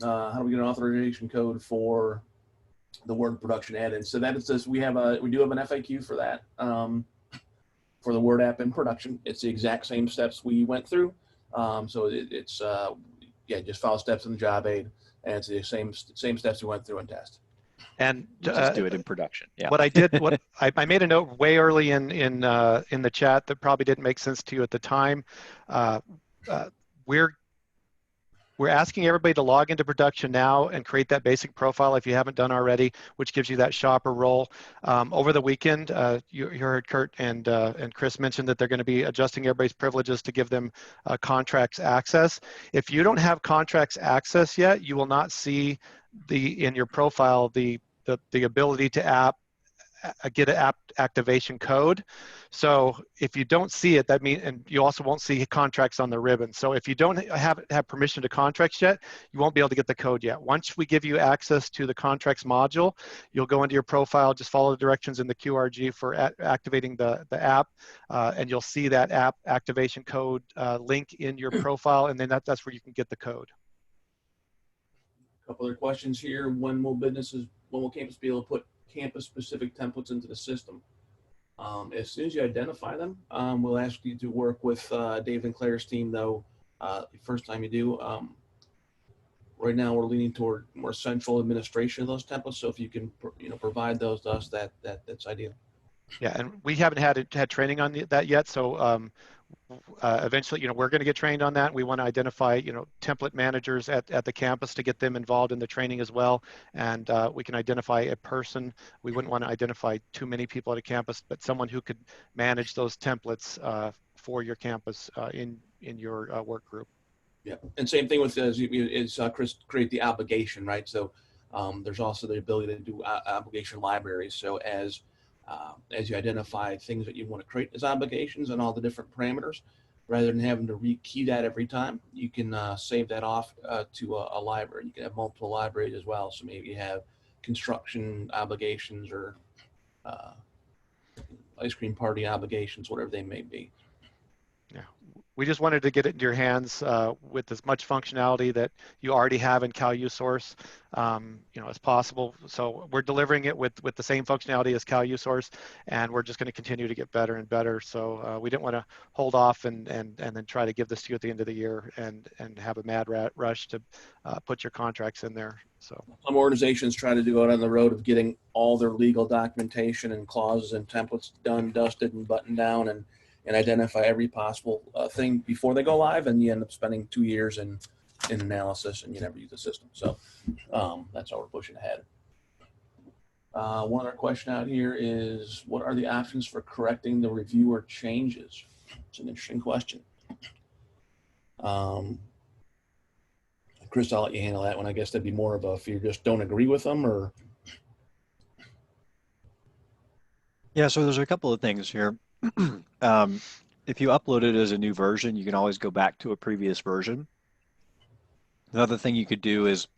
How do we get an authorization code for the Word production add-in? So that it says we do have an FAQ for that for the Word app in production. It's the exact same steps we went through. So it's just follow steps in the job aid, and it's the same steps we went through in test.
And
just do it in production. Yeah.
What I made a note way early in the chat that probably didn't make sense to you at the time. We're asking everybody to log into production now and create that basic profile if you haven't done already, which gives you that shopper role. Over the weekend, you heard Kurt and Chris mention that they're going to be adjusting everybody's privileges to give them contracts access. If you don't have contracts access yet, you will not see in your profile the ability to get an app activation code. So if you don't see it, that means, and you also won't see contracts on the ribbon. So if you don't have permission to contracts yet, you won't be able to get the code yet. Once we give you access to the contracts module, you'll go into your profile, just follow the directions in the QRG for activating the app, and you'll see that app activation code link in your profile, and then that's where you can get the code.
A couple other questions here. When will campus be able to put campus-specific templates into the system? As soon as you identify them, we'll ask you to work with Dave and Claire's team, though. The first time you do, right now we're leaning toward more central administration of those templates. So if you can, provide those to us, that's ideal.
Yeah, and we haven't had training on that yet. So eventually, we're going to get trained on that. We want to identify, template managers at the campus to get them involved in the training as well. And we can identify a person. We wouldn't want to identify too many people at a campus, but someone who could manage those templates for your campus in your work group. Yeah,
and same thing with Chris create the obligation, right? So there's also the ability to do obligation libraries. So as you identify things that you want to create as obligations and all the different parameters, rather than having to rekey that every time, you can save that off to a library. You can have multiple libraries as well. So maybe you have construction obligations or ice cream party obligations, whatever they may be.
Yeah, we just wanted to get it into your hands with as much functionality that you already have in CalUSource, as possible. So we're delivering it with the same functionality as CalUSource, and we're just going to continue to get better and better. So we didn't want to hold off and then try to give this to you at the end of the year and have a mad rush to put your contracts in there. So
some organizations try to go out on the road of getting all their legal documentation and clauses and templates done, dusted, and buttoned down, and identify every possible thing before they go live, and you end up spending 2 years in analysis, and you never use the system. So that's how we're pushing ahead. One other question out here is, what are the options for correcting the reviewer changes? It's an interesting question. Chris, I'll let you handle that one. I guess that'd be more of a, if you just don't agree with them, or.
Yeah, so there's a couple of things here. If you upload it as a new version, you can always go back to a previous version. Another thing you could do is,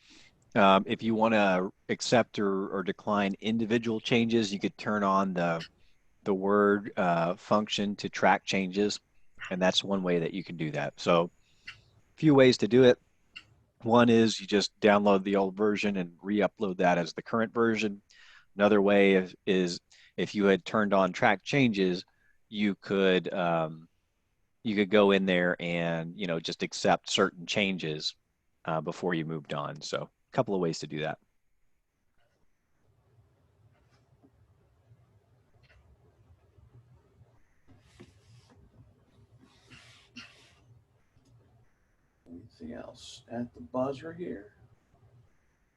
if you want to accept or decline individual changes, you could turn on the Word function to track changes, and that's one way that you can do that. So a few ways to do it. One is you just download the old version and re-upload that as the current version. Another way is if you had turned on track changes, you could go in there and just accept certain changes before you moved on. So a couple of ways to do that.
Anything else at the buzzer here?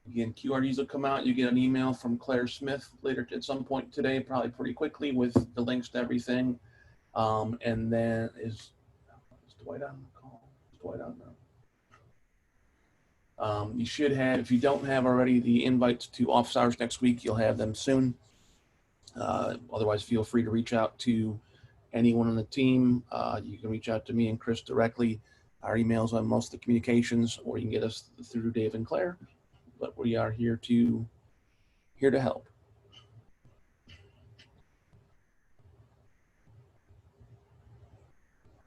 Again, QRDs will come out. You get an email from Claire Smith later at some point today, probably pretty quickly, with the links to everything. And then is Dwight on the call? Is Dwight on now? You should have, if you don't have already, the invites to office hours next week. You'll have them soon. Otherwise, feel free to reach out to anyone on the team. You can reach out to me and Chris directly. Our emails on most of the communications, or you can get us through Dave and Claire. But we are here to help.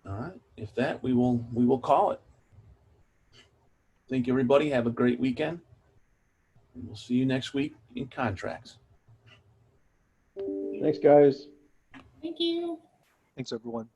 All right. If that, we will call it. Thank you, everybody. Have a great weekend. And we'll see you next week in contracts.
Thanks, guys.
Thank you.
Thanks, everyone.